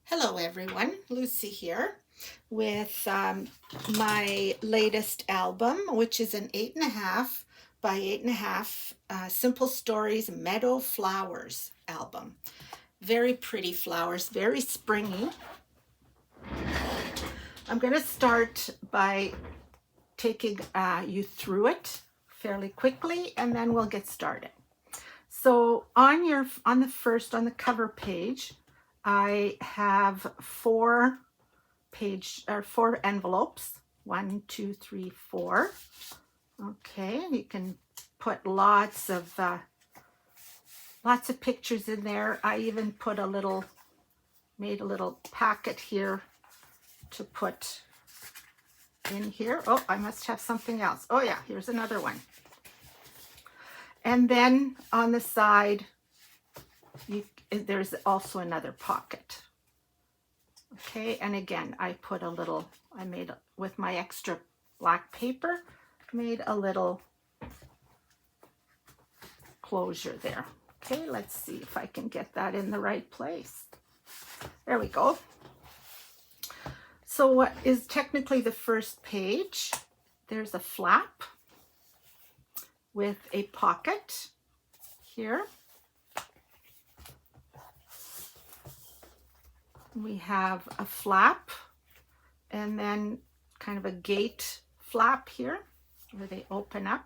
Hello everyone, Lucie here with my latest album, which is an 8.5 by 8.5 Simple Stories Meadow Flowers album. Very pretty flowers, very springy. I'm going to start by taking you through it fairly quickly, and then we'll get started. So on the cover page, I have four envelopes. 1, 2, 3, 4. Okay, you can put lots of pictures in there. I even put made a little packet here to put in here. Oh, I must have something else. Oh yeah, here's another one. And then on the side, there's also another pocket. Okay, and again, I made with my extra black paper, made a little closure there. Okay, let's see if I can get that in the right place. There we go. So what is technically the first page, there's a flap with a pocket here. We have a flap and then kind of a gate flap here where they open up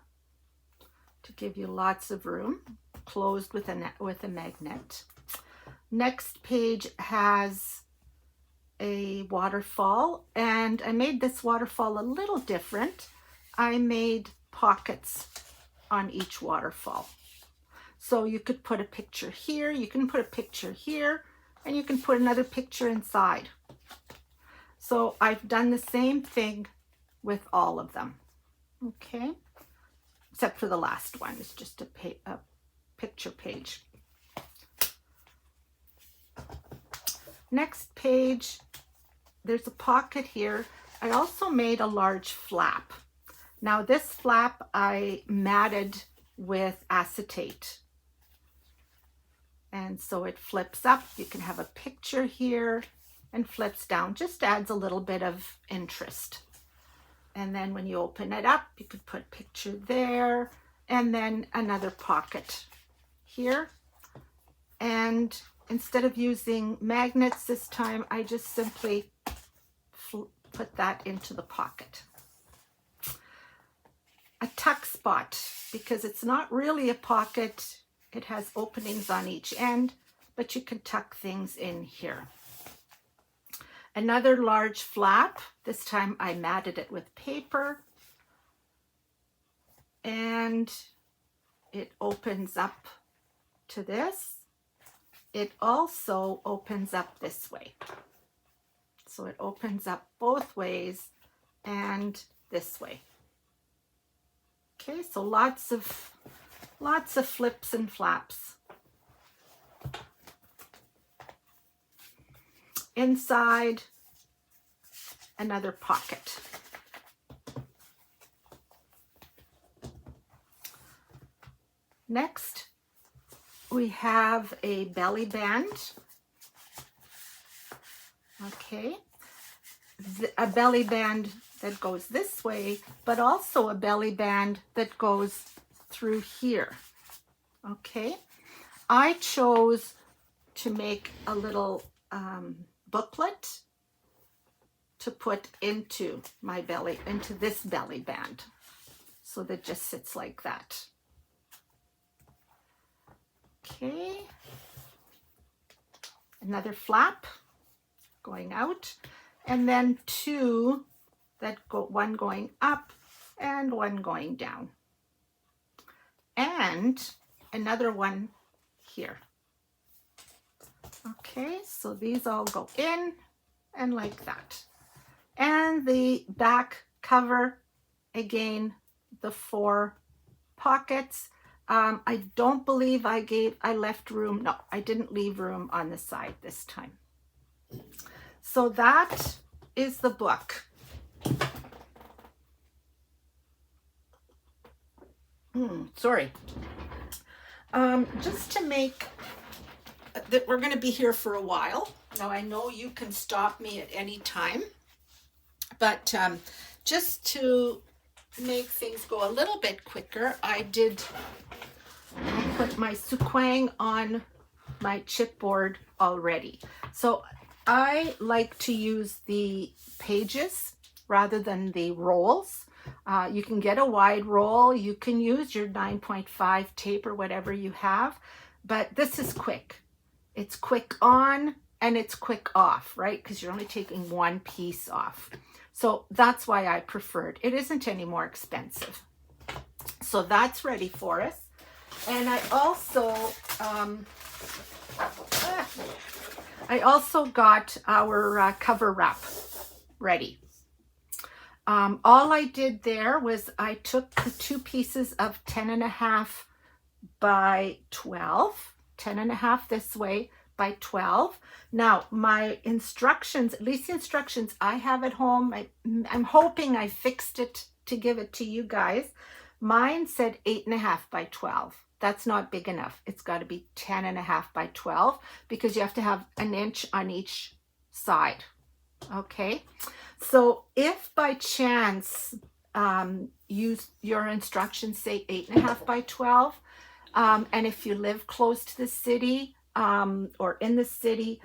to give you lots of room, closed with a magnet. Next page has a waterfall, and I made this waterfall a little different. I made pockets on each waterfall. So you could put a picture here, you can put a picture here, and you can put another picture inside. So I've done the same thing with all of them. Okay, except for the last one. It's just a picture page. Next page, there's a pocket here. I also made a large flap. Now this flap I matted with acetate. And so it flips up. You can have a picture here and flips down. Just adds a little bit of interest. And then when you open it up, you could put a picture there and then another pocket here. And instead of using magnets this time, I just simply put that into the pocket. A tuck spot, because it's not really a pocket. It has openings on each end, but you can tuck things in here. Another large flap. This time I matted it with paper. And it opens up to this. It also opens up this way. So it opens up both ways and this way. Okay, so lots of flips and flaps. Inside, another pocket. Next, we have a belly band. Okay, a belly band that goes this way, but also a belly band that goes through here. Okay, I chose to make a little booklet to put into this belly band, so that just sits like that. Okay, another flap going out, and then two one going up and one going down, and another one here. Okay, so these all go in and like that. And the back cover, again, the 4 pockets. I don't believe I left room. No, I didn't leave room on the side this time. So that is the book. Sorry. Just to make that we're going to be here for a while. Now, I know you can stop me at any time, but just to make things go a little bit quicker, I put my suquang on my chipboard already. So I like to use the pages rather than the rolls. You can get a wide roll. You can use your 9.5 tape or whatever you have, but this is quick. It's quick on and it's quick off, right? Because you're only taking one piece off. So that's why I preferred. It isn't any more expensive. So that's ready for us. And I also got our cover wrap ready. All I did there was I took the two pieces of 10.5 by 12, 10.5 this way by 12. Now my instructions, at least the instructions I have at home, I'm hoping I fixed it to give it to you guys. Mine said 8.5 by 12. That's not big enough. It's got to be 10.5 by 12 because you have to have an inch on each side. Okay, so if by chance your instructions say 8.5 by 12, and if you live close to the city or in the city,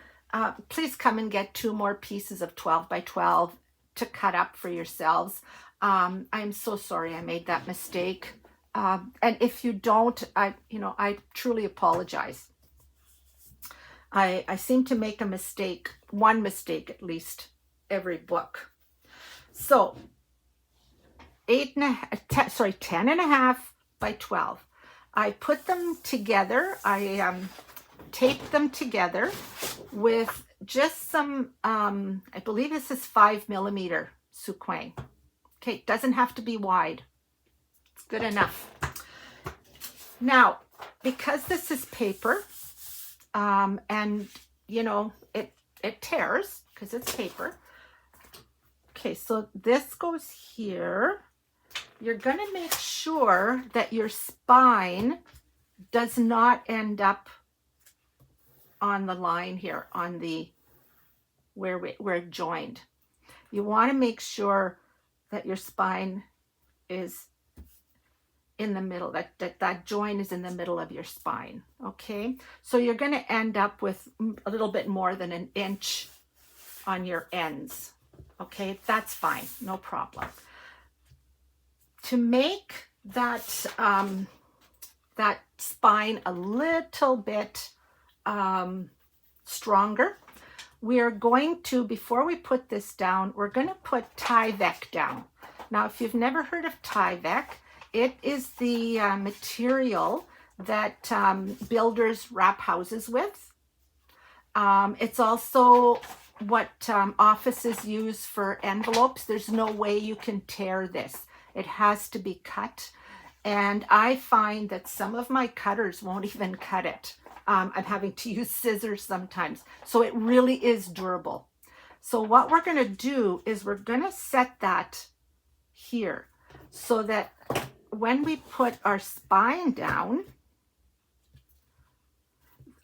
please come and get 2 more pieces of 12 by 12 to cut up for yourselves. I'm so sorry I made that mistake. And if you don't, I truly apologize. I seem to make a mistake, one mistake at least, every book. So 10.5 by 12. I put them together. I taped them together with just some, I believe this is 5mm suquang. Okay, it doesn't have to be wide. It's good enough. Now, because this is paper, and it tears because it's paper. Okay, so this goes here. You're going to make sure that your spine does not end up on the line here, on the where it joined. You want to make sure that your spine is in the middle, that joint is in the middle of your spine. Okay, so you're going to end up with a little bit more than an inch on your ends. Okay, that's fine, no problem. To make that that spine a little bit stronger, we are going to, before we put this down, we're going to put Tyvek down. Now, if you've never heard of Tyvek, it is the material that builders wrap houses with. It's also what offices use for envelopes. There's no way you can tear this. It has to be cut. And I find that some of my cutters won't even cut it. I'm having to use scissors sometimes. So it really is durable. So what we're going to do is we're going to set that here so that when we put our spine down,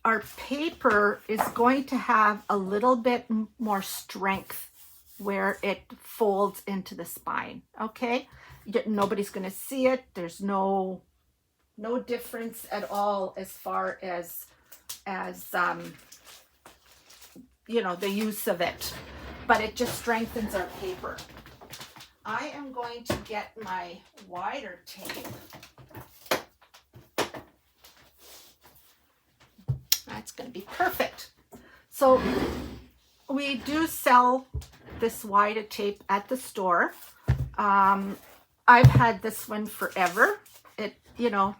our paper is going to have a little bit more strength where it folds into the spine. Okay, nobody's going to see it. There's no difference at all as far as the use of it, but it just strengthens our paper. I am going to get my wider tape. That's going to be perfect. So we do sell this wider tape at the store. I've had this one forever. You don't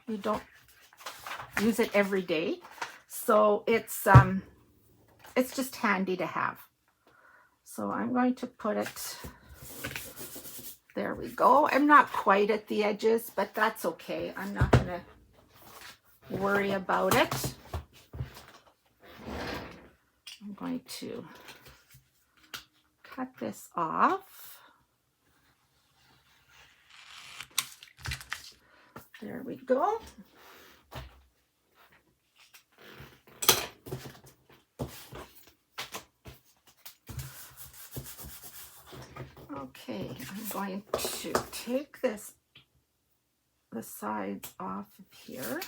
use it every day. So it's just handy to have. So I'm going to put it, there we go. I'm not quite at the edges, but that's okay. I'm not going to worry about it. I'm going to cut this off. There we go. Okay, I'm going to take the sides off of here.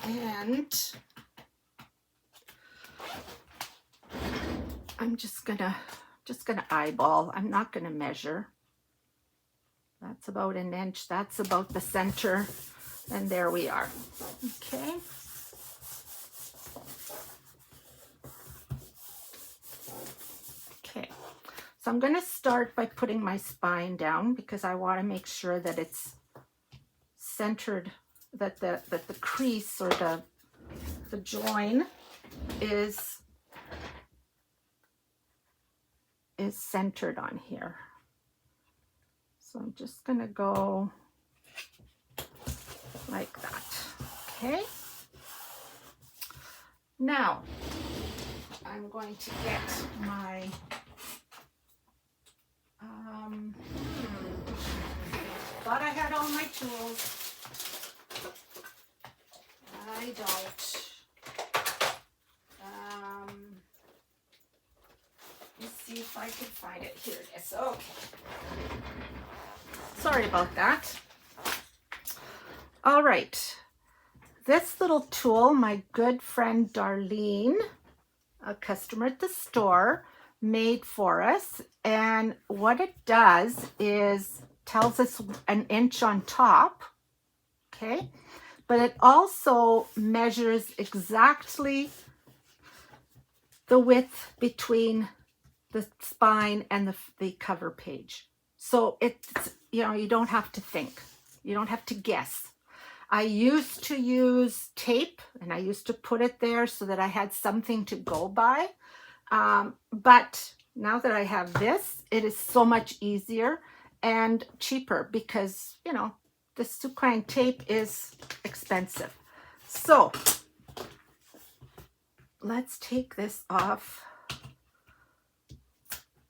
And I'm just gonna eyeball. I'm not gonna measure. That's about an inch. That's about the center. And there we are. Okay. Okay. So I'm gonna start by putting my spine down because I want to make sure that it's centered, that the crease or the join is centered on here. So I'm just going to go like that. Okay. Now I'm going to get my thought I had all my tools. I don't. Let's see if I can find it. Here it is. Okay. Sorry about that. All right. This little tool, my good friend Darlene, a customer at the store, made for us. And what it does is tells us an inch on top. Okay. But it also measures exactly the width between the spine and the cover page. So it's, you don't have to think. You don't have to guess. I used to use tape and I used to put it there so that I had something to go by. But now that I have this, it is so much easier and cheaper because, the Suquang tape is expensive. So let's take this off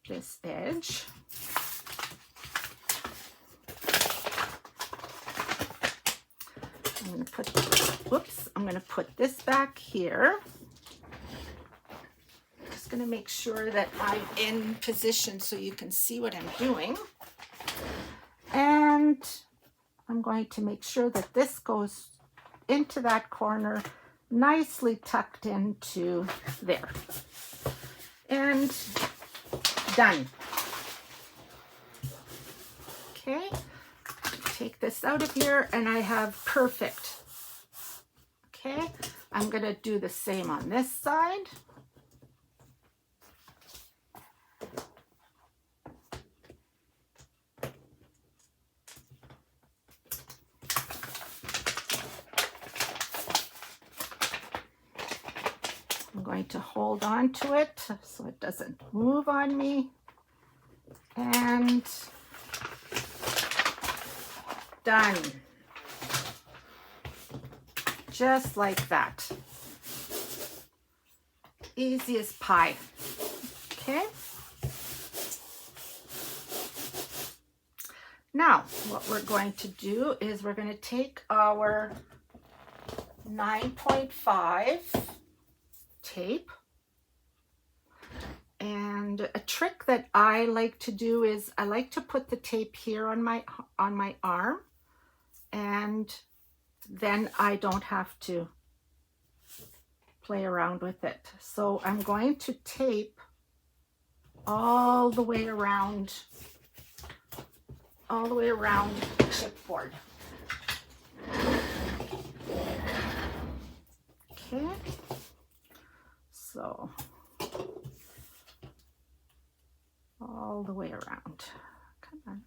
this edge. I'm going to put this back here. Just going to make sure that I'm in position so you can see what I'm doing. And I'm going to make sure that this goes into that corner, nicely tucked into there. And done. Okay, take this out of here and I have perfect. Okay, I'm going to do the same on this side. I'm going to hold on to it so it doesn't move on me. And done. Just like that. Easy as pie. Okay. Now, what we're going to do is we're going to take our 9.5 tape. And a trick that I like to do is I like to put the tape here on my arm, and then I don't have to play around with it. So I'm going to tape all the way around the chipboard. Okay. So all the way around. Come on.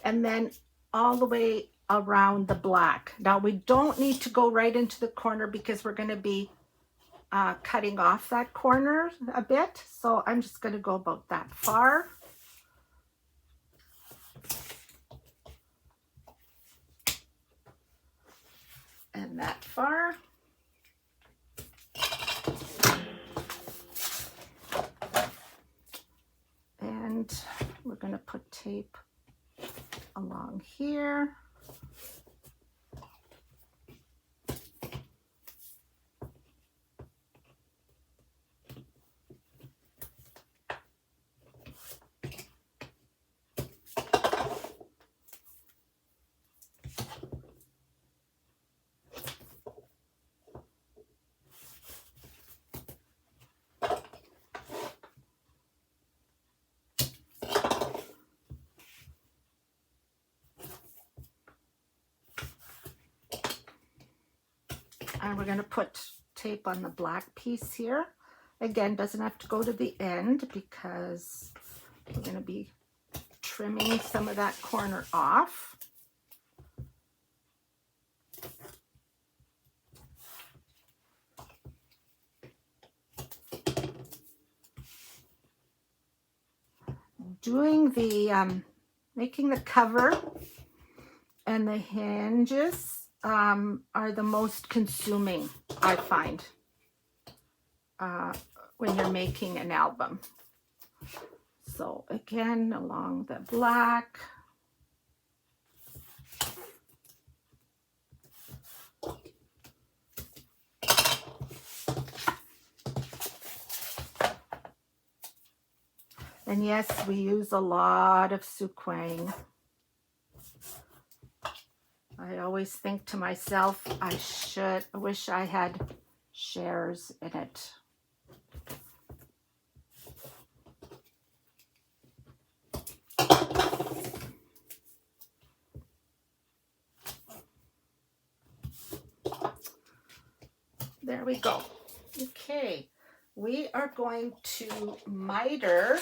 And then all the way around the black. Now we don't need to go right into the corner because we're going to be cutting off that corner a bit. So I'm just going to go about that far. And that far. tape along here. And we're going to put tape on the black piece here. Again, doesn't have to go to the end because we're going to be trimming some of that corner off. Doing the, making the cover and the hinges are the most consuming, I find, when you're making an album. So again, along the black. And yes, we use a lot of sequin. I always think to myself, I wish I had shares in it. There we go. Okay, we are going to miter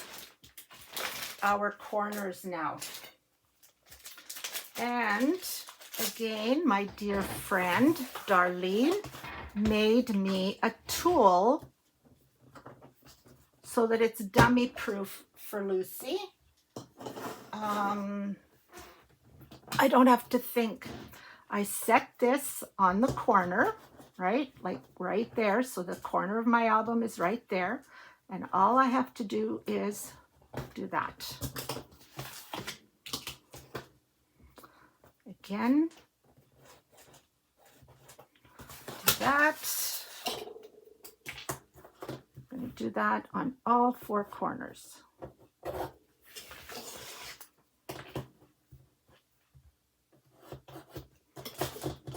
our corners now. And again, my dear friend Darlene made me a tool so that it's dummy proof for Lucie. I don't have to think. I set this on the corner, right? Like right there. So the corner of my album is right there. And all I have to do is do that. Again, do that. I'm going to do that on all four corners.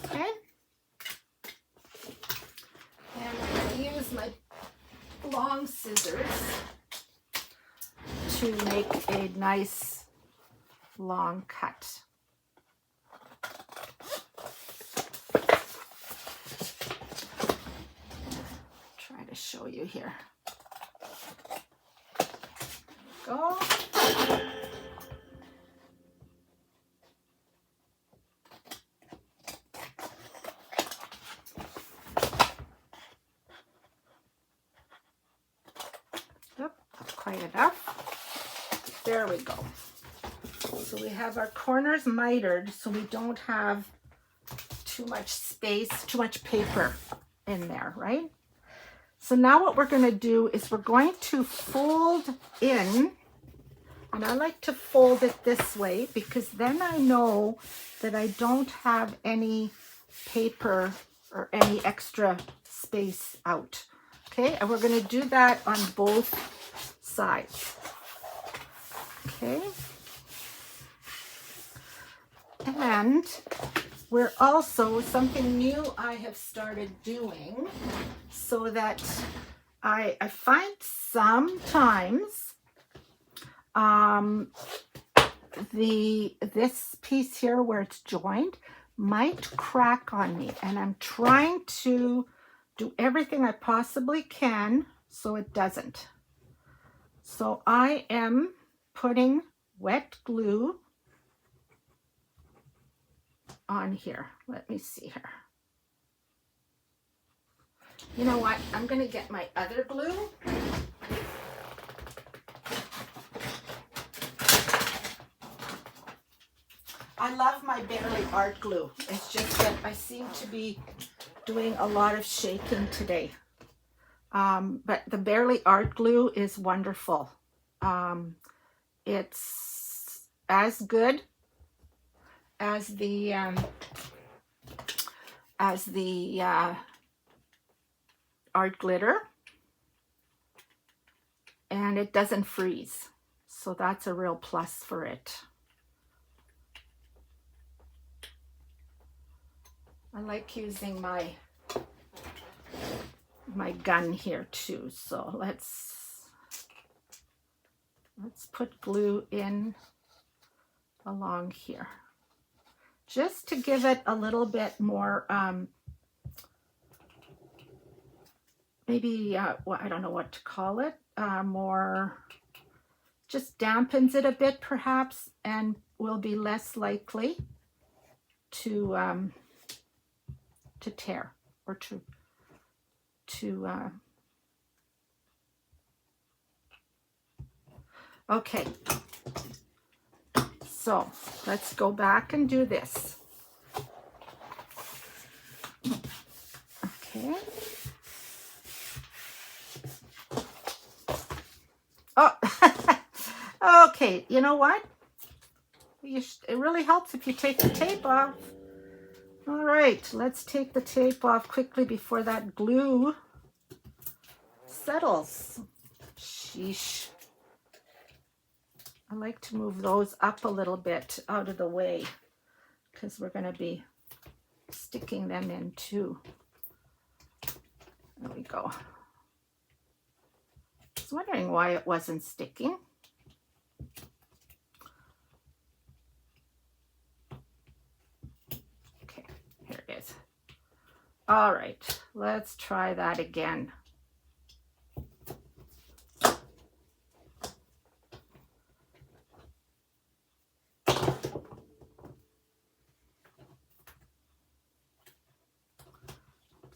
Okay. And I'm going to use my long scissors to make a nice long cut. Try to show you here. Go. Yep, that's quite enough. There we go. So we have our corners mitered so we don't have too much space, too much paper in there, right? So now what we're going to do is we're going to fold in, and I like to fold it this way because then I know that I don't have any paper or any extra space out. Okay, and we're going to do that on both sides. Okay. And we're also, something new I have started doing so that I find sometimes this piece here where it's joined might crack on me, and I'm trying to do everything I possibly can so it doesn't. So I am putting wet glue on here. Let me see here. You know what? I'm going to get my other glue. I love my Barely Art glue. It's just that I seem to be doing a lot of shaking today. But the Barely Art glue is wonderful. It's as good as the art glitter, and it doesn't freeze. So that's a real plus for it. I like using my gun here too. So let's put glue in along here, just to give it a little bit more, maybe, well, I don't know what to call it, more, just dampens it a bit perhaps, and will be less likely to tear or to okay. So let's go back and do this. Okay. Oh, okay. You know what? It really helps if you take the tape off. All right, let's take the tape off quickly before that glue settles. Sheesh. I like to move those up a little bit out of the way because we're going to be sticking them in too. There we go. I was wondering why it wasn't sticking. Okay, here it is. All right, let's try that again.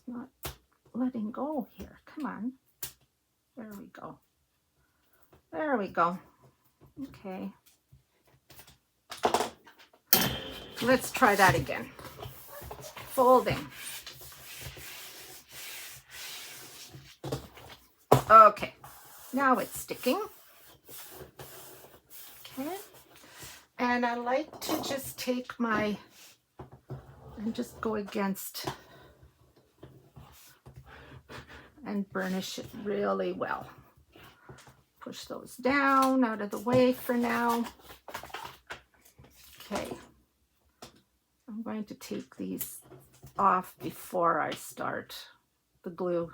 Not letting go here. Come on. There we go. There we go. Okay. Let's try that again. Folding. Okay. Now it's sticking. Okay. And I like to just take and just go against and burnish it really well. Push those down out of the way for now. Okay. I'm going to take these off before I start the glue.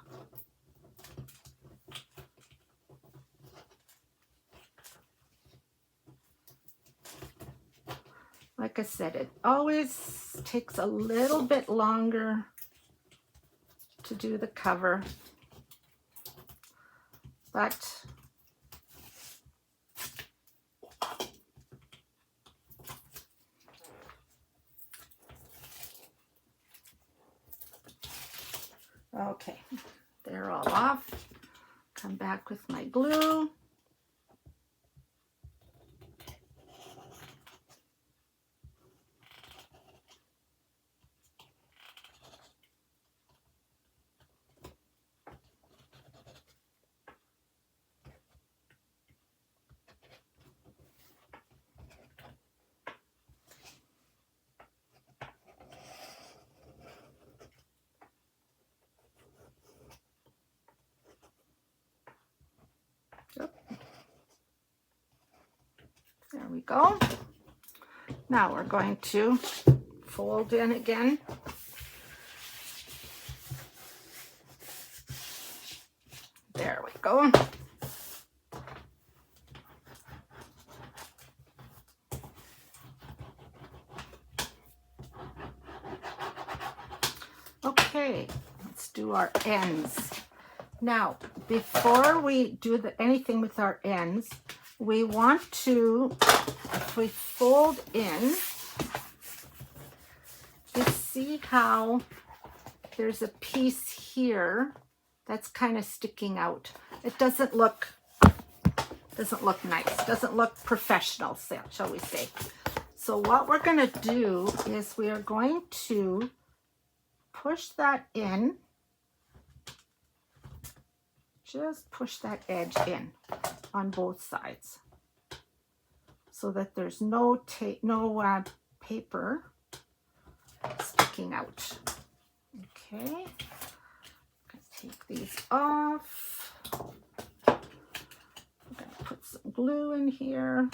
Like I said, it always takes a little bit longer to do the cover, but okay, they're all off. Come back with my glue. There we go. Now we're going to fold in again. There we go. Okay, let's do our ends. Now, before we do anything with our ends, we want to, if we fold in, you see how there's a piece here that's kind of sticking out. It doesn't look nice, doesn't look professional, shall we say. So what we're going to do is we are going to push that in. Just push that edge in on both sides. so that there's no paper sticking out. Okay, I'm gonna take these off. I'm gonna put some glue in here.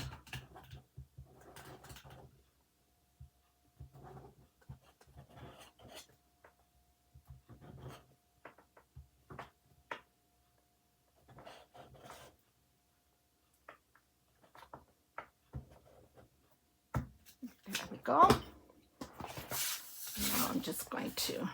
There we go. Now I'm just going to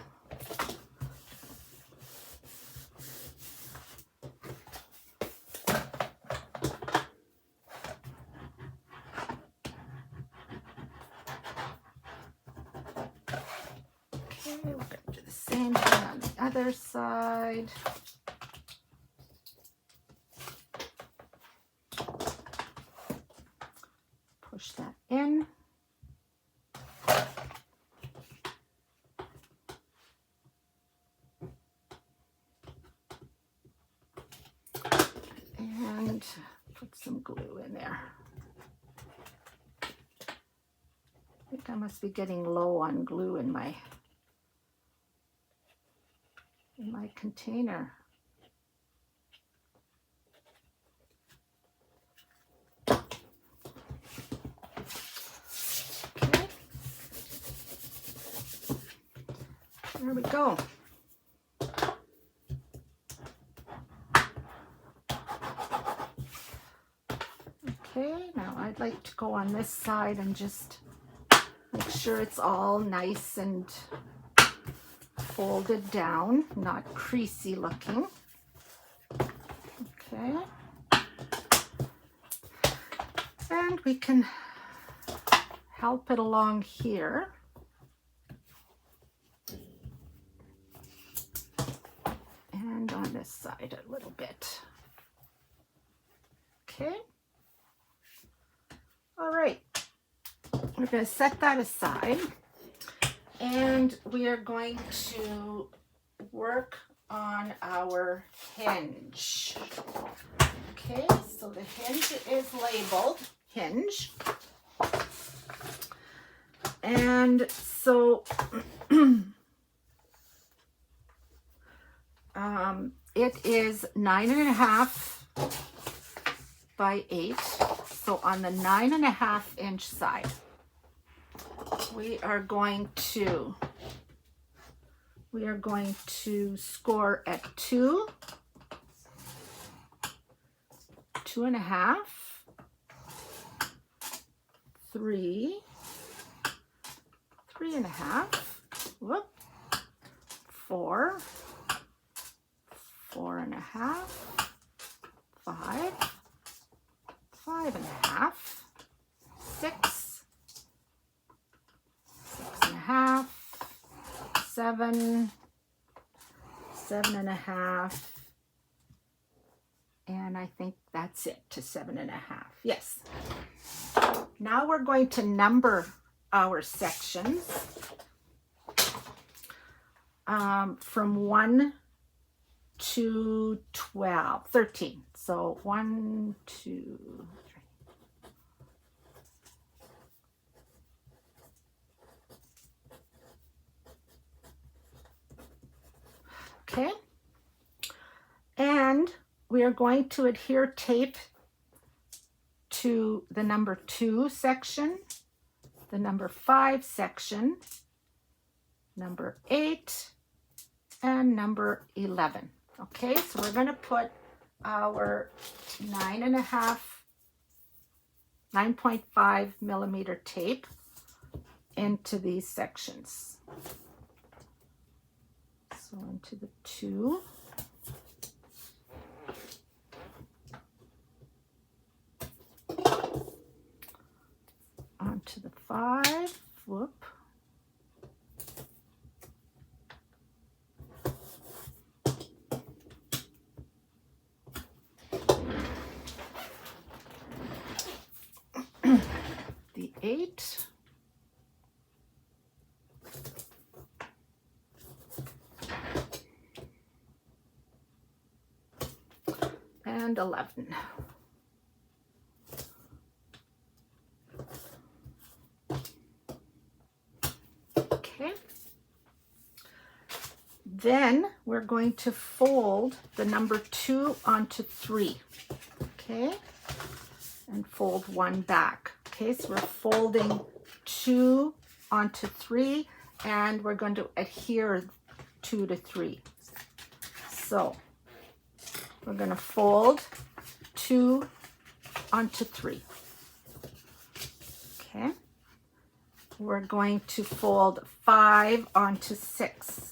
we're going to do the same thing on the other side. Push that in. And put some glue in there. I think I must be getting low on glue in my container. Okay. There we go. Okay, now I'd like to go on this side and just make sure it's all nice and folded down, not creasy looking. Okay. And we can help it along here. And on this side a little bit. Okay. All right. We're going to set that aside. And we are going to work on our hinge. Okay, so the hinge is labeled hinge. And so it is 9.5 by 8. So on the 9.5 inch side, we are going to score at 2, 2.5, 3, 3.5, whoop, 4, 4.5, 5, 5.5, 6, 6.5, 7, 7.5, and I think that's it to 7.5. Yes. Now we're going to number our sections from 1 to 12, 13. So 1, 2, 3. Okay. And we are going to adhere tape to the number 2 section, the number 5 section, number 8, and number 11. Okay, so we're going to put our 9.5 millimeter tape into these sections. So into the 2. Onto the 5, whoop. The 8. And 11. Then we're going to fold the number 2 onto 3, okay? And fold one back. Okay, so we're folding 2 onto 3, and we're going to adhere 2 to 3. So we're going to fold 2 onto 3. Okay. We're going to fold 5 onto 6.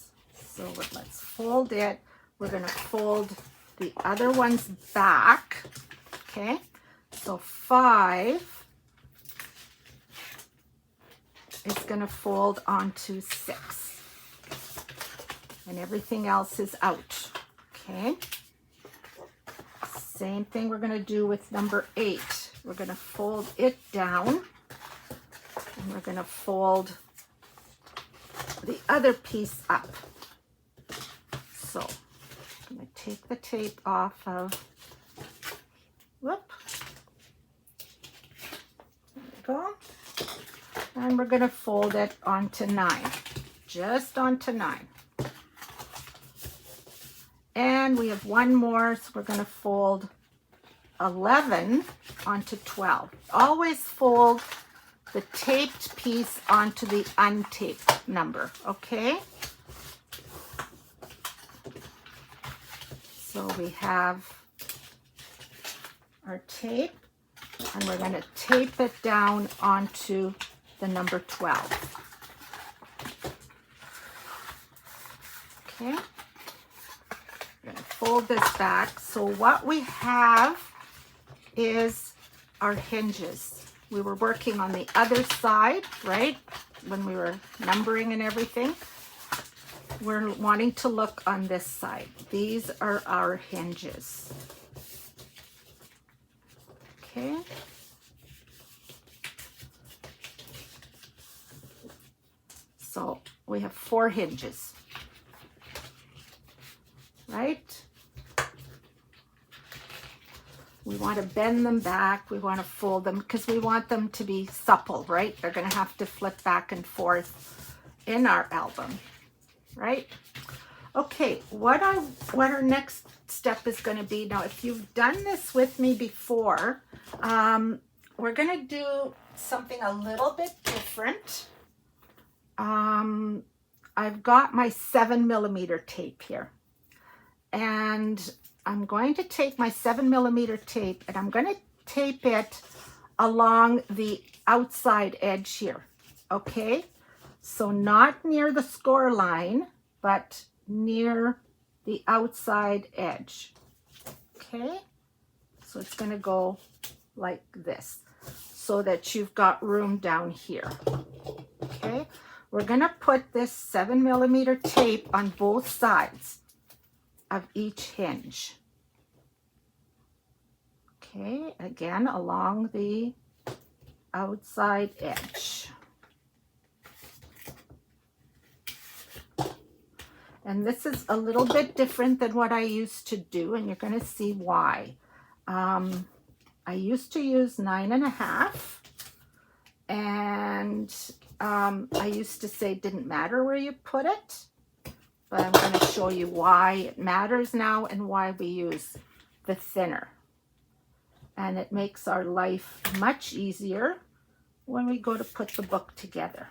So let's fold it. We're going to fold the other ones back. Okay. So 5 is going to fold onto 6. And everything else is out. Okay. Same thing we're going to do with number 8. We're going to fold it down. And we're going to fold the other piece up. So I'm going to take the tape off of, whoop. There we go. And we're going to fold it onto 9. Just onto 9. And we have one more, so we're going to fold 11 onto 12. Always fold the taped piece onto the untaped number, okay? So we have our tape, and we're going to tape it down onto the number 12. Okay? We're going to fold this back. So what we have is our hinges. We were working on the other side, right? When we were numbering and everything. We're wanting to look on this side. These are our hinges. Okay. So we have 4 hinges. Right? We want to bend them back. We want to fold them because we want them to be supple, right? They're going to have to flip back and forth in our album, right? Okay, what our next step is going to be now, if you've done this with me before, we're going to do something a little bit different. I've got my 7mm tape here. And I'm going to take my 7mm tape and I'm going to tape it along the outside edge here. Okay, so not near the score line, but near the outside edge. Okay, so it's going to go like this so that you've got room down here. Okay, we're going to put this 7mm tape on both sides of each hinge. Okay, again along the outside edge. And this is a little bit different than what I used to do, and you're going to see why. I used to use 9.5, and I used to say it didn't matter where you put it. But I'm going to show you why it matters now and why we use the thinner. And it makes our life much easier when we go to put the book together.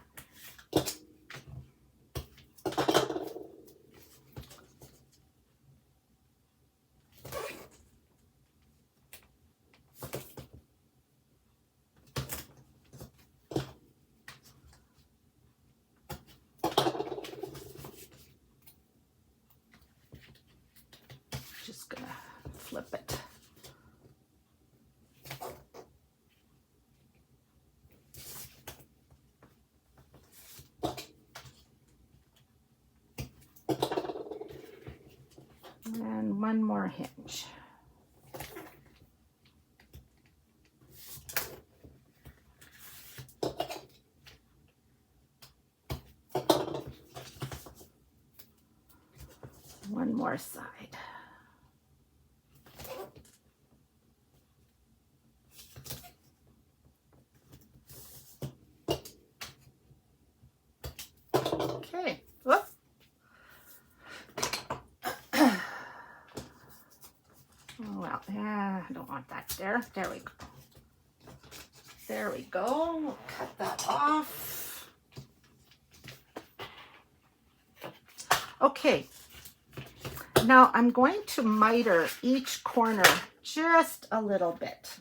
Just going to flip it. And one more hinge. One more side. Okay. Whoop. want that there. There we go. There we go. We'll cut that off. Okay. Now I'm going to miter each corner just a little bit,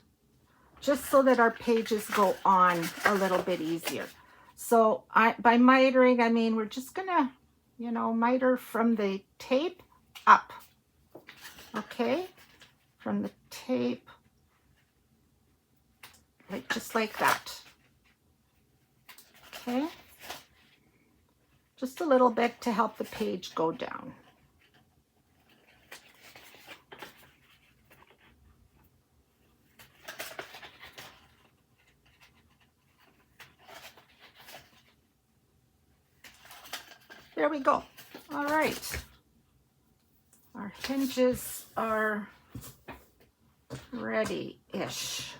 just so that our pages go on a little bit easier. So by mitering, I mean we're just gonna, you know, miter from the tape up. Okay, from the tape, like just like that. Okay, just a little bit to help the page go down. There we go. All right. Our hinges are ready-ish.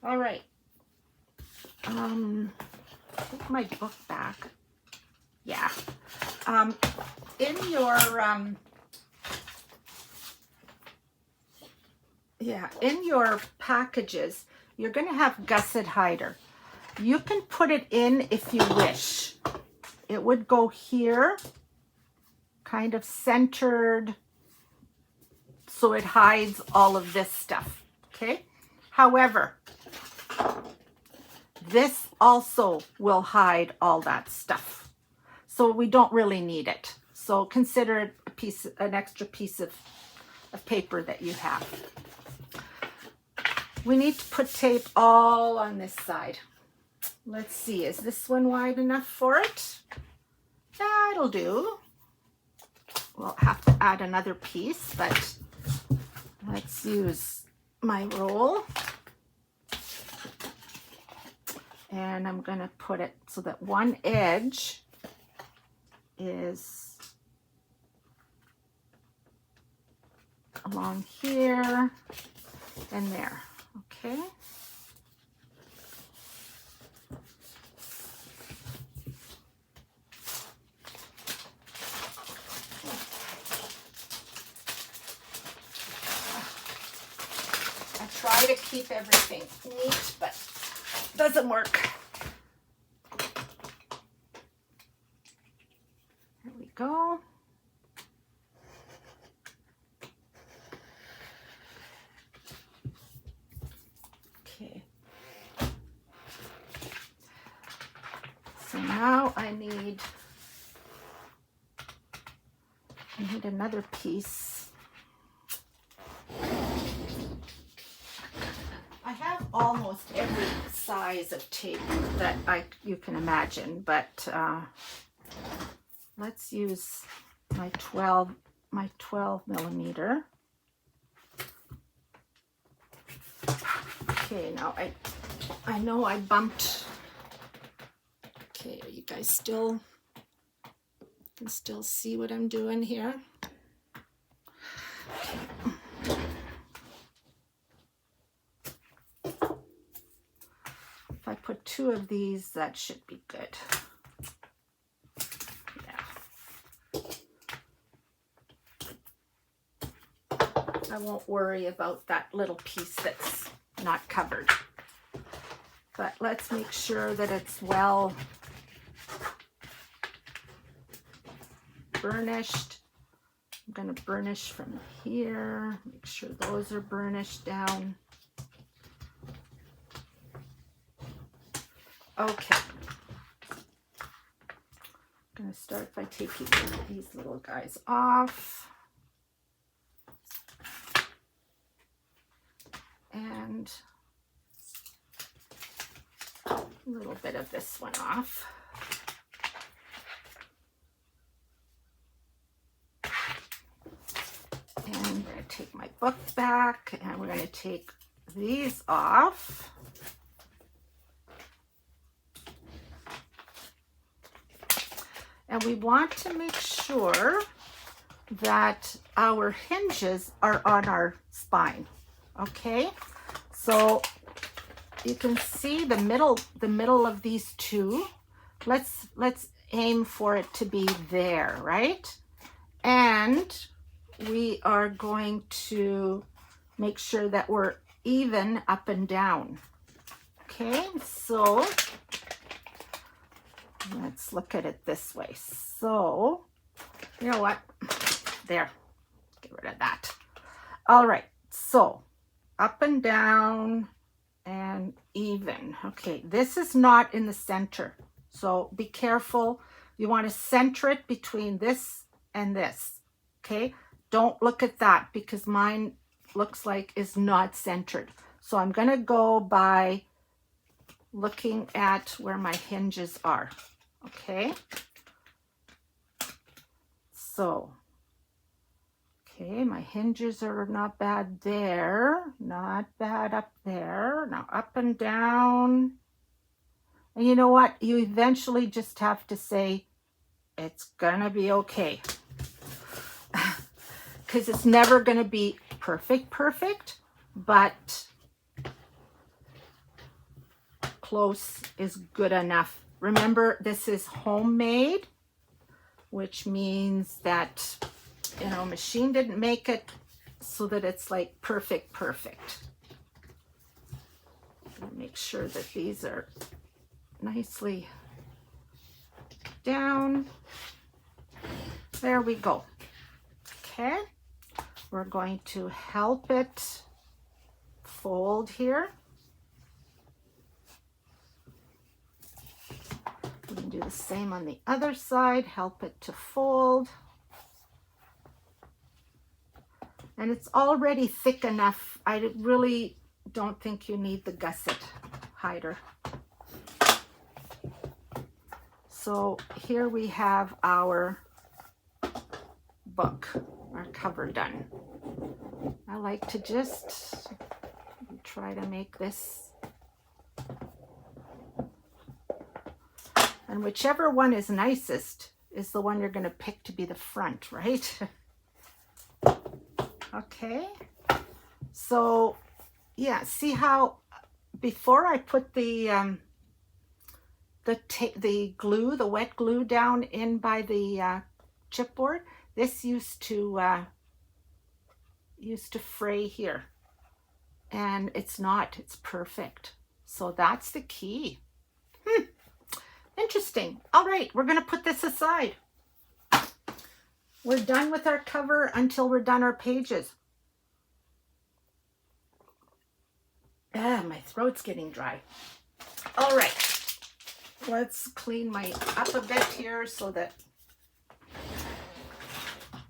All right. Take my book back. Yeah. In your packages, you're going to have gusset hider. You can put it in if you wish. It would go here, kind of centered, so it hides all of this stuff, okay? However, this also will hide all that stuff. So we don't really need it. So consider it an extra piece of paper that you have. We need to put tape all on this side. Let's see, is this one wide enough for it? Yeah, it'll do. We'll have to add another piece, but let's use my roll. And I'm going to put it so that one edge is along here and there. Okay. I try to keep everything neat, but it doesn't work. There we go. Okay. So now I need another piece. I have almost every size of tape that you can imagine, but let's use my 12 millimeter. Okay, now I know I bumped. Okay, are you guys can still see what I'm doing here? Okay. If I put 2 of these, that should be good. Yeah. I won't worry about that little piece that's not covered. But let's make sure that it's well burnished. I'm going to burnish from here. Make sure those are burnished down. Okay. I'm going to start by taking these little guys off. And a little bit of this one off. And we're going to take my book back, and we're going to take these off. And we want to make sure that our hinges are on our spine. Okay, so you can see the middle of these two. Let's aim for it to be there, right? And we are going to make sure that we're even up and down. Okay, so let's look at it this way. So, you know what? There, get rid of that. All right, so up and down and even. Okay, this is not in the center, so be careful. You want to center it between this and this. Okay, don't look at that because mine looks like is not centered. So I'm going to go by looking at where my hinges are. Okay, so okay, my hinges are not bad there, not bad up there. Now up and down. And you know what? You eventually just have to say, it's gonna be okay. Because it's never gonna be perfect, but close is good enough. Remember, this is homemade, which means that, you know, machine didn't make it so that it's like perfect. Make sure that these are nicely down. There we go. Okay, we're going to help it fold here. We can do the same on the other side, help it to fold. And it's already thick enough. I really don't think you need the gusset hider. So here we have our book, our cover done. I like to just try to make this. And whichever one is nicest is the one you're going to pick to be the front, right? Okay, so yeah, see how before I put the glue, the wet glue down in by the chipboard, this used to fray here, and it's not. It's perfect. So that's the key. Interesting. All right, we're going to put this aside. We're done with our cover until we're done our pages. My throat's getting dry. All right, let's clean my up a bit here so that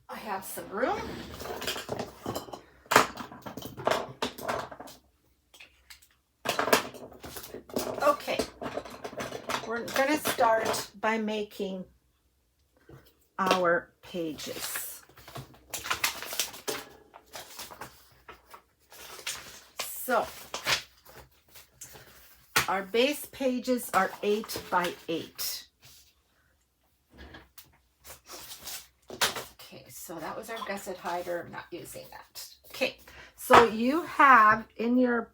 I have some room. Okay, we're going to start by making our pages. So our base pages are 8 by 8. Okay, so that was our gusset hider. I'm not using that. Okay, so you have in your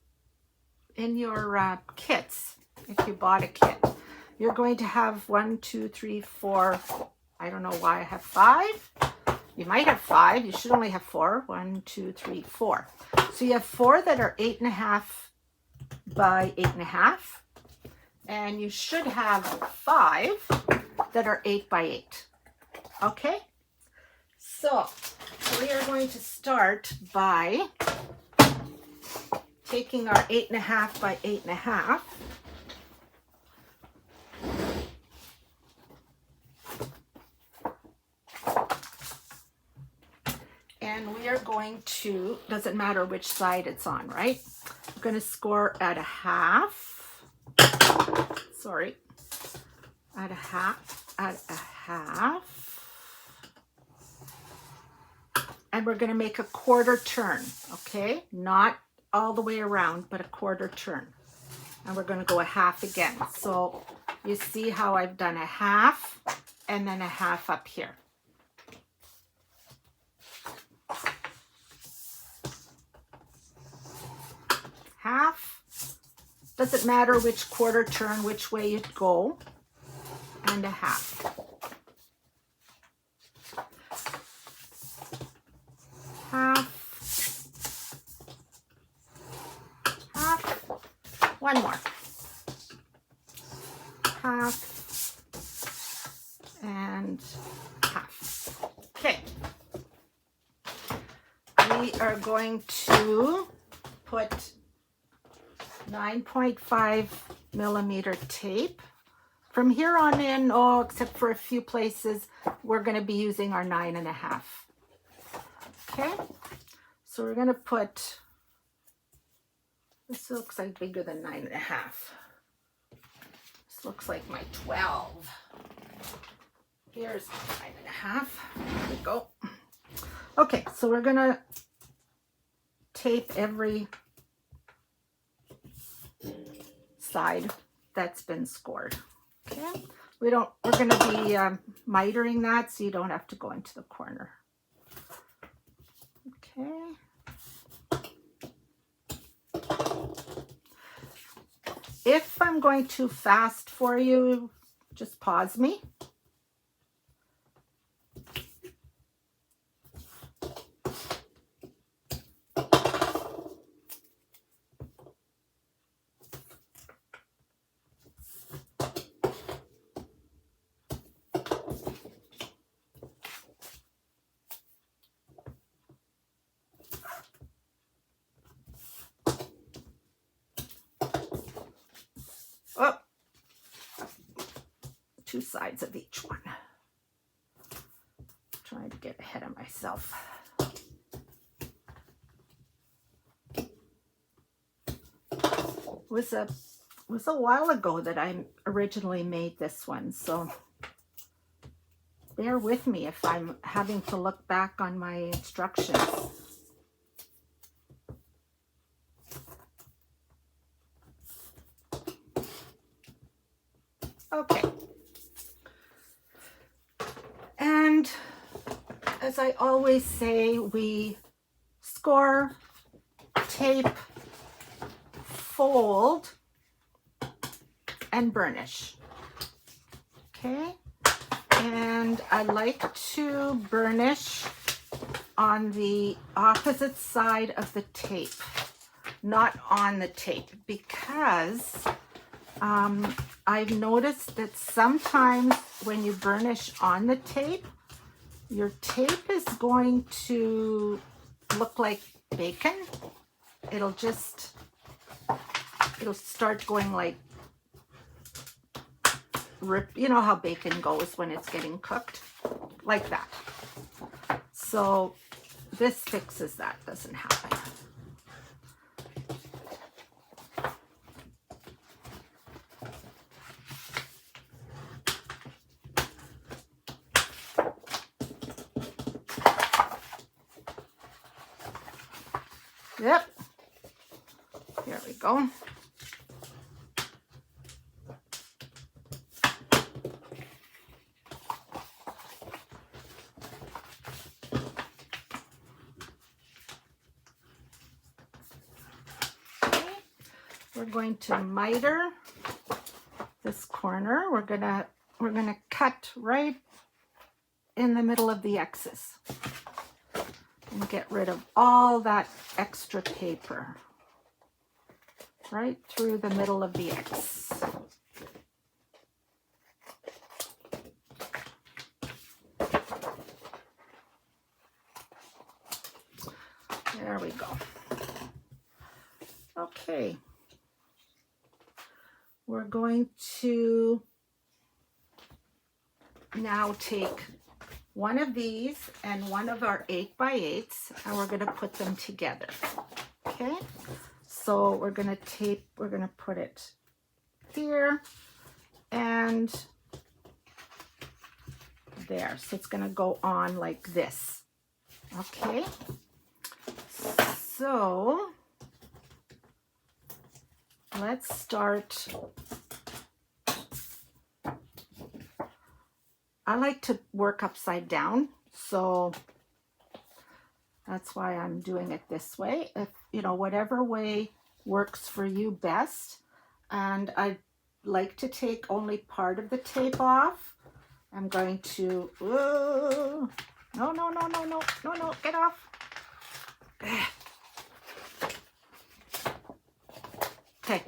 kits, if you bought a kit, you're going to have 1, 2, 3, 4. I don't know why I have 5. You might have 5. You should only have 4. 1, 2, 3, 4. So you have 4 that are 8.5 by 8.5, and you should have 5 that are 8 by 8. Okay, so we are going to start by taking our 8.5 by 8.5. And we are going to, doesn't matter which side it's on, right? I'm going to score at 1/2. Sorry. At 1/2. And we're going to make a 1/4 turn, okay? Not all the way around, but a 1/4 turn. And we're going to go 1/2 again. So you see how I've done 1/2 and then 1/2 up here. Half. Doesn't matter which 1/4 turn, which way you go. 9.5. Half, one more, half, and half. Okay, we are going to put 9.5 millimeter tape. From here on in, except for a few places, we're going to be using our 9.5. Okay, so we're going to put, this looks like bigger than 9.5. This looks like my 12. Here's my 9.5. There we go. Okay, so we're going to tape every side that's been scored. Okay, we're going to be mitering that so you don't have to go into the corner. Okay. If I'm going too fast for you, just pause me. Oh, two sides of each one. Trying to get ahead of myself. It was a while ago that I originally made this one, so bear with me if I'm having to look back on my instructions. Okay. And as I always say, we score, tape, fold, and burnish. Okay. And I like to burnish on the opposite side of the tape, not on the tape, because I've noticed that sometimes when you burnish on the tape, your tape is going to look like bacon. It'll start going like rip. You know how bacon goes when it's getting cooked? Like that. So this fixes that, doesn't happen. Yep, here we go. We're going to miter this corner. We're gonna cut right in the middle of the X's and get rid of all that extra paper right through the middle of the X. There we go. Okay. We're going to now take one of these and one of our 8x8s, and we're going to put them together. Okay, so we're going to put it here and there. So it's going to go on like this. Okay, so let's start. I like to work upside down, so that's why I'm doing it this way. If, you know, whatever way works for you best. And I like to take only part of the tape off, I'm going to, no, get off. Okay,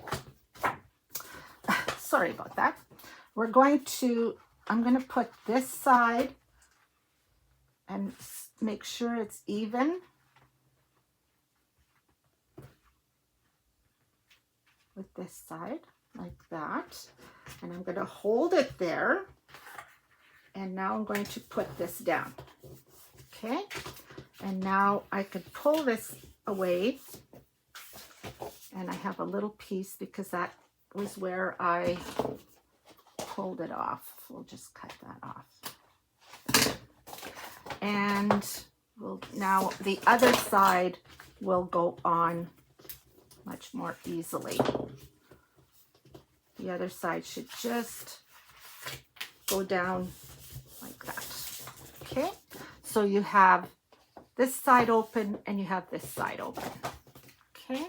sorry about that. I'm going to put this side and make sure it's even with this side, like that. And I'm going to hold it there. And now I'm going to put this down. Okay, and now I could pull this away, and I have a little piece because that was where I pulled it off. We'll just cut that off. And now the other side will go on much more easily. The other side should just go down like that. Okay, so you have this side open and you have this side open. Okay,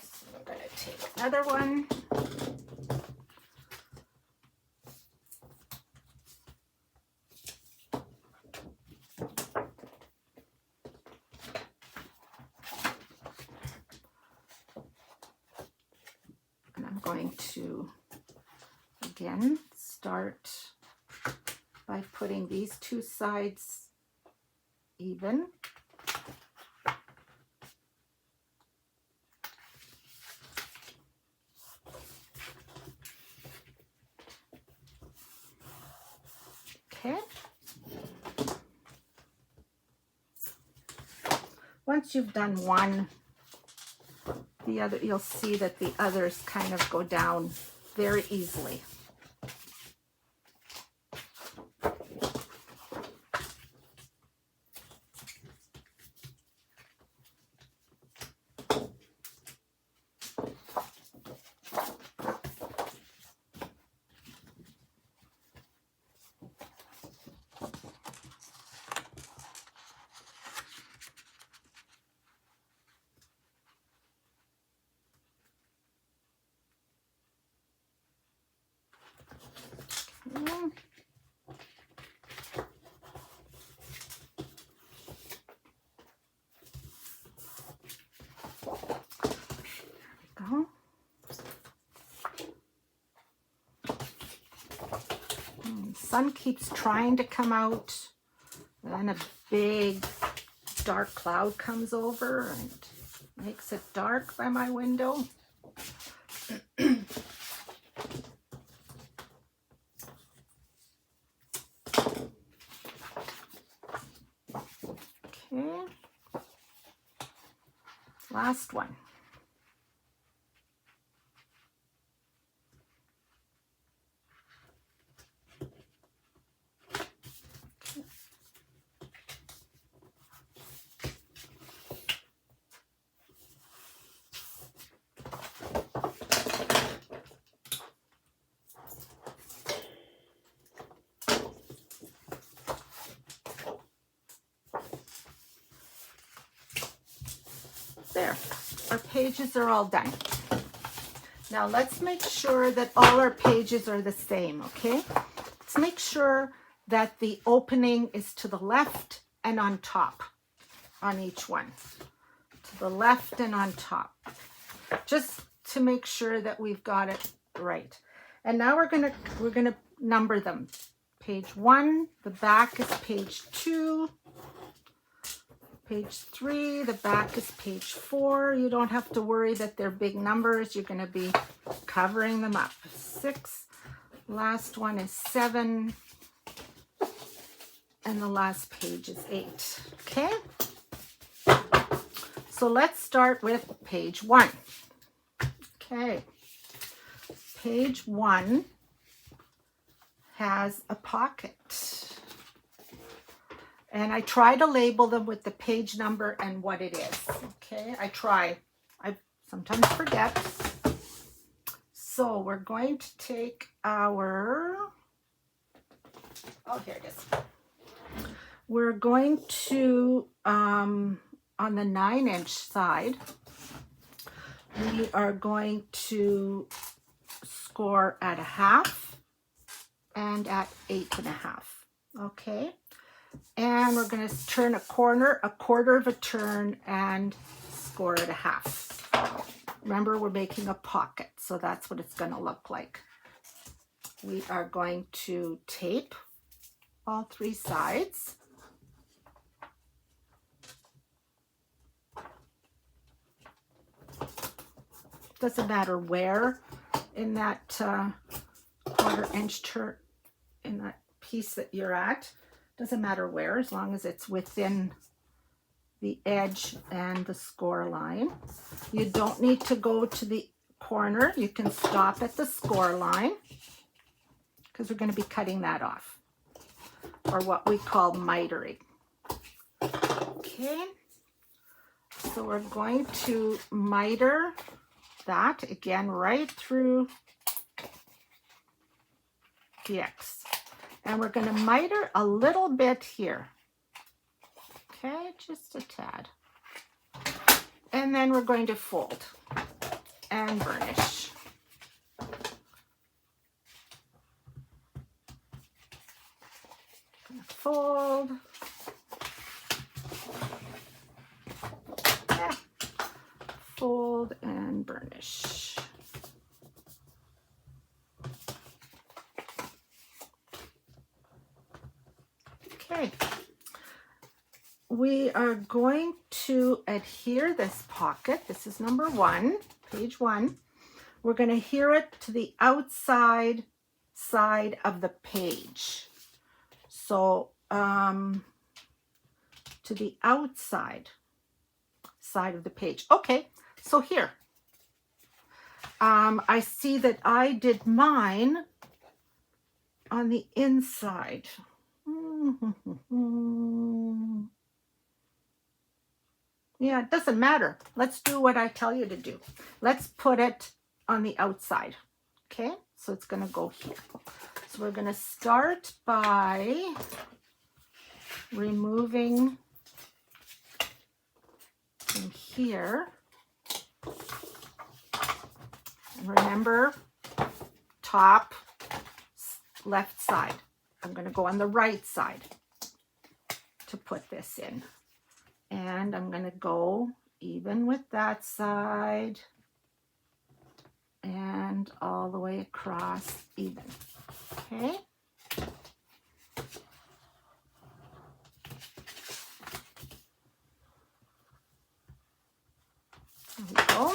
so I'm going to take another one. And I'm going to again start by putting these two sides even. Okay. Once you've done one, the other, you'll see that the others kind of go down very easily. Go. Sun keeps trying to come out, and then a big dark cloud comes over and makes it dark by my window. Okay, last one. There, our pages are all done. Now let's make sure that all our pages are the same, okay? Let's make sure that the opening is to the left and on top on each one. To the left and on top. Just to make sure that we've got it right. And now we're gonna number them. Page 1, the back is page 2. Page 3, the back is page 4. You don't have to worry that they're big numbers. You're going to be covering them up. 6, last one is 7, and the last page is 8. Okay? So let's start with page 1. Okay. Page 1 has a pocket. And I try to label them with the page number and what it is. Okay, I try. I sometimes forget. So we're going to take our, oh, here it is. We're going to, on the 9-inch side, we are going to score at 1/2 and at 8.5. Okay, and we're going to turn a corner, a quarter of a turn, and score at 1/2. Remember, we're making a pocket, so that's what it's going to look like. We are going to tape all 3 sides. Doesn't matter where in that 1/4 inch turn, in that piece that you're at. Doesn't matter where, as long as it's within the edge and the score line. You don't need to go to the corner. You can stop at the score line because we're going to be cutting that off, or what we call mitering. Okay, so we're going to miter that again right through the X, and we're going to miter a little bit here. Okay, just a tad, and then we're going to fold and burnish. Fold, fold and burnish. Okay, we are going to adhere this pocket. This is number 1, page 1. We're going to adhere it to the outside side of the page. So to the outside side of the page. Okay, so here, I see that I did mine on the inside. Yeah, it doesn't matter. Let's do what I tell you to do. Let's put it on the outside. Okay, so it's going to go here. So we're going to start by removing from here. And remember, top left side. I'm going to go on the right side to put this in. And I'm going to go even with that side and all the way across even. Okay. There we go.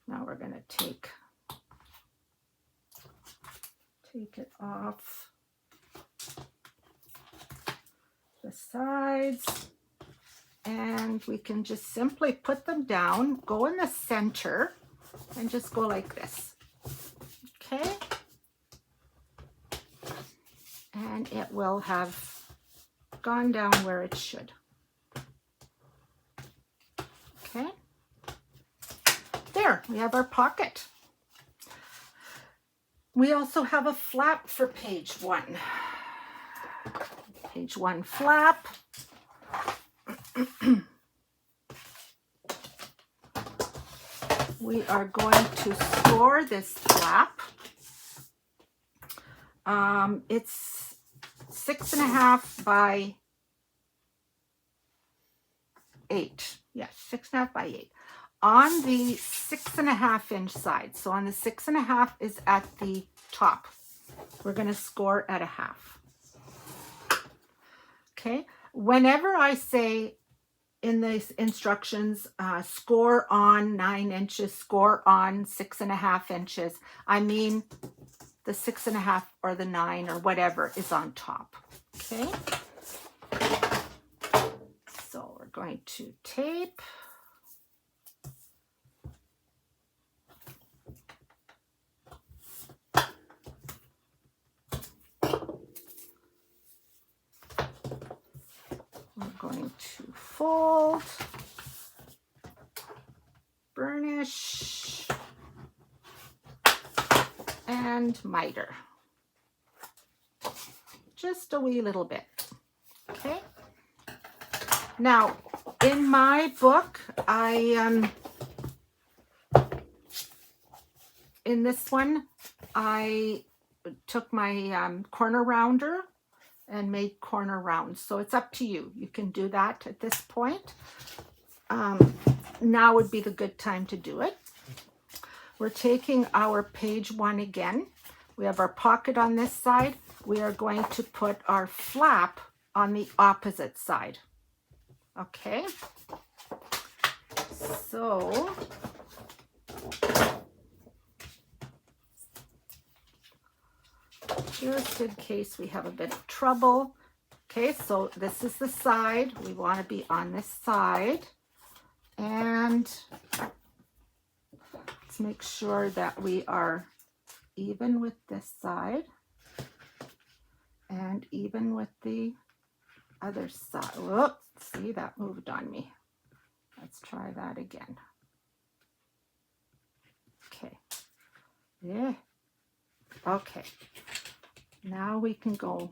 Now we're going to take it off the sides, and we can just simply put them down, go in the center, and just go like this. Okay, and it will have gone down where it should. Okay, there we have our pocket. We also have a flap for page 1. Page 1 flap. We are going to score this flap. It's 6.5 by 8. Yes, 6.5 by 8. On the 6.5 inch side. So on the 6.5 is at the top. We're going to score at 1/2. Okay. Whenever I say in the instructions, score on 9 inches, score on 6.5 inches, I mean the 6.5 or the 9 or whatever is on top. Okay. So we're going to tape. We're going to fold, burnish, and miter. Just a wee little bit. Okay. Now, in my book, I in this one, I took my corner rounder and made corner rounds. So it's up to you. You can do that at this point. Now would be the good time to do it. We're taking our page 1 again. We have our pocket on this side. We are going to put our flap on the opposite side. Okay. So just in case we have a bit of trouble. Okay, so this is the side. We want to be on this side. And let's make sure that we are even with this side and even with the other side. Whoop, see, that moved on me. Let's try that again. Okay. Yeah. Okay. Now we can go.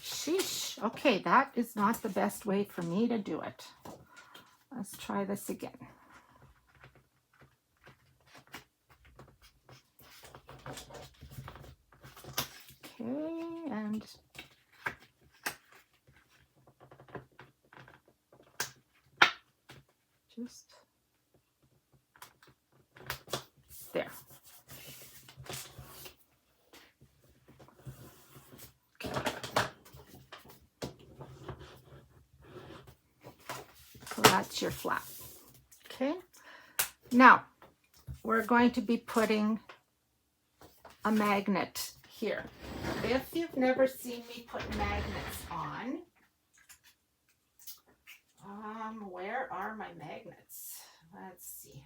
Sheesh. Okay, that is not the best way for me to do it. Let's try this again. Okay, and just there. Okay. So that's your flap. Okay. Now we're going to be putting a magnet here. If you've never seen me put magnets on, where are my magnets? Let's see.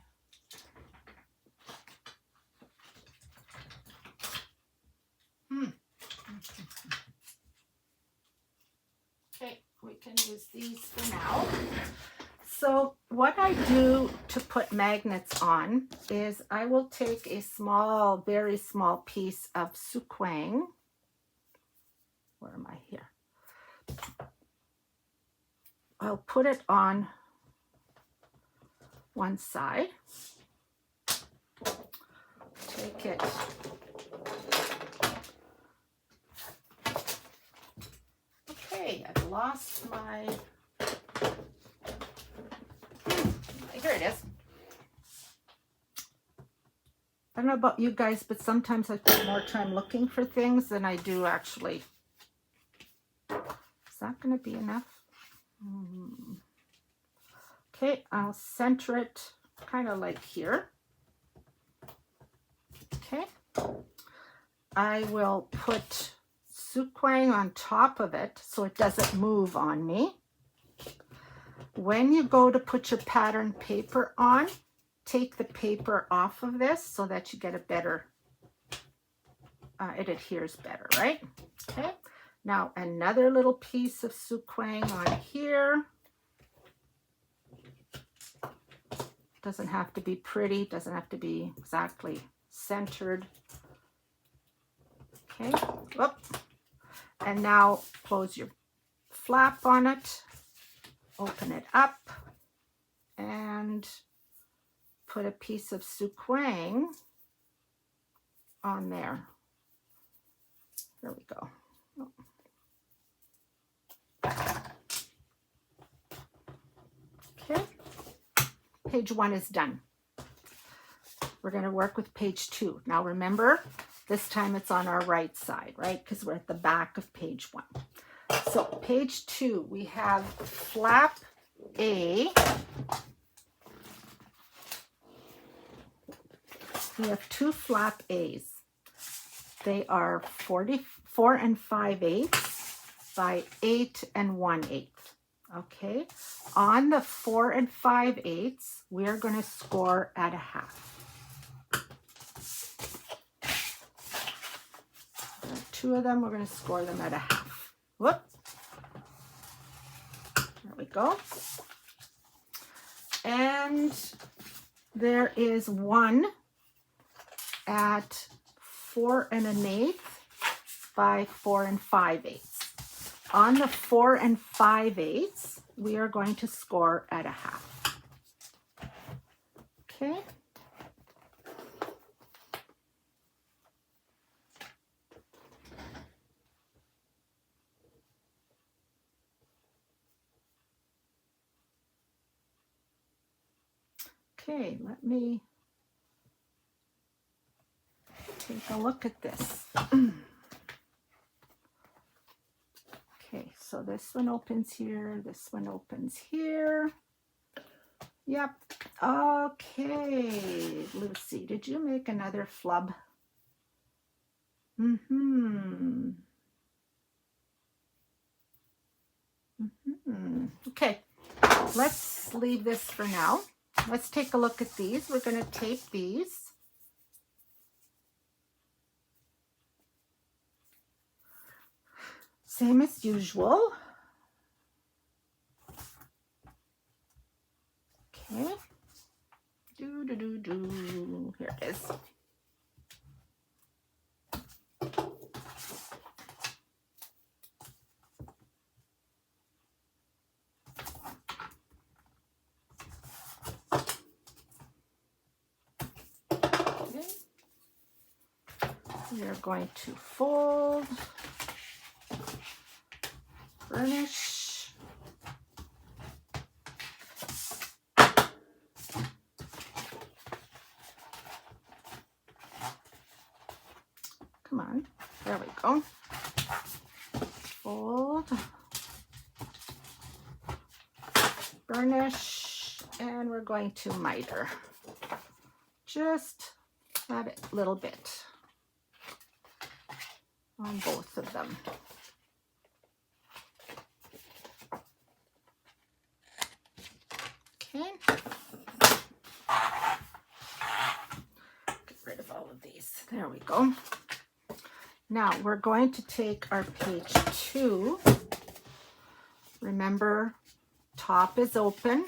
Okay, we can use these for now. So what I do to put magnets on is I will take a small, very small piece of suquang. Where am I here? I'll put it on one side. Take it. Okay, I've lost my... Here it is. I don't know about you guys, but sometimes I spend more time looking for things than I do actually. Is that going to be enough? Okay, I'll center it kind of like here. Okay. I will put suquang on top of it so it doesn't move on me. When you go to put your pattern paper on, take the paper off of this so that you get a better, it adheres better, right? Okay, now another little piece of suquang on here. Doesn't have to be pretty, doesn't have to be exactly centered. Okay, whoop. And now close your flap on it. Open it up and put a piece of suquang on there. There we go. Okay, page 1 is done. We're going to work with page 2. Now remember, this time it's on our right side, right? Because we're at the back of page 1. So page 2, we have flap A. We have 2 flap A's. They are 44 5/8 by 8 1/8. Okay. On the 4 5/8, we are going to score at 1/2. 2 of them, we're going to score them at 1/2. Whoop. There we go. And there is 1 at 4 1/8 by 4 5/8. On the 4 5/8, we are going to score at 1/2. Okay. Okay, let me take a look at this. Okay, so this one opens here, this one opens here. Yep. Okay, Lucie, did you make another flub? Okay, let's leave this for now. Let's take a look at these. We're going to tape these. Same as usual. Okay. Here it is. Okay. We are going to fold, burnish, come on, there we go, fold, burnish, and we're going to miter, just that little bit on both of them. Okay. Get rid of all of these. There we go. Now we're going to take our page 2. Remember, top is open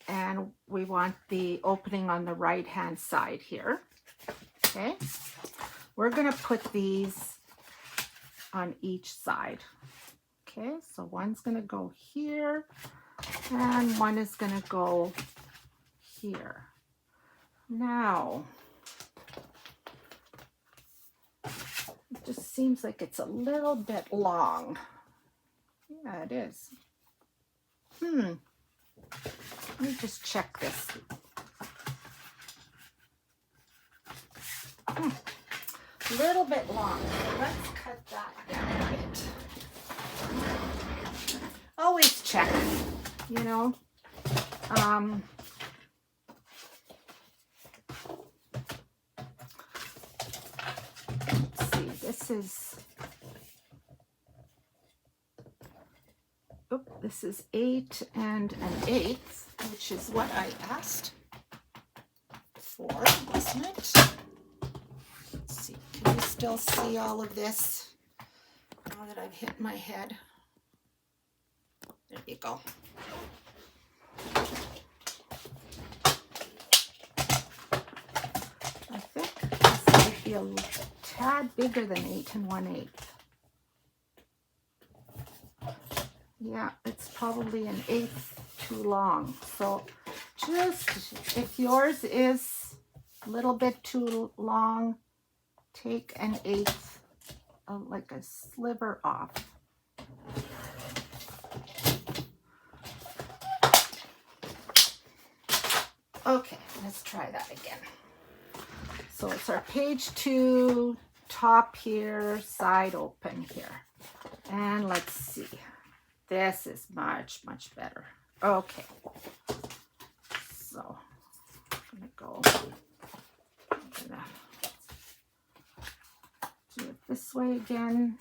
and we want the opening on the right hand side here. Okay. We're going to put these on each side. Okay, so one's going to go here and one is going to go here. Now, it just seems like it's a little bit long. Yeah, it is. Let me just check this. A little bit long. Let's cut that down a bit. Always check, you know. Let's see, this is 8 and an 1/8, which is what I asked for, wasn't it? Let's see, can you still see all of this now that I've hit my head? There you go. I think this might be a tad bigger than 8 and 1/8. Yeah, it's probably an 1/8 too long. So just, if yours is a little bit too long, take an 1/8, like a sliver off. Okay, let's try that again. So it's our page 2, top here, side open here. And let's see. This is much, much better. Okay. So I'm gonna do it this way again.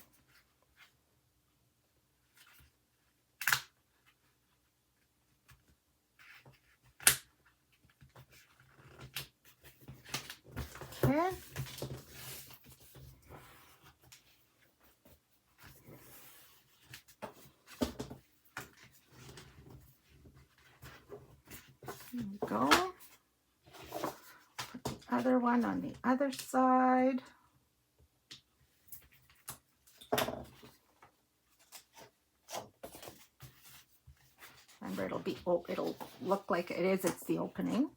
Okay. There we go. Put the other one on the other side. Remember, it'll look like it is. It's the opening.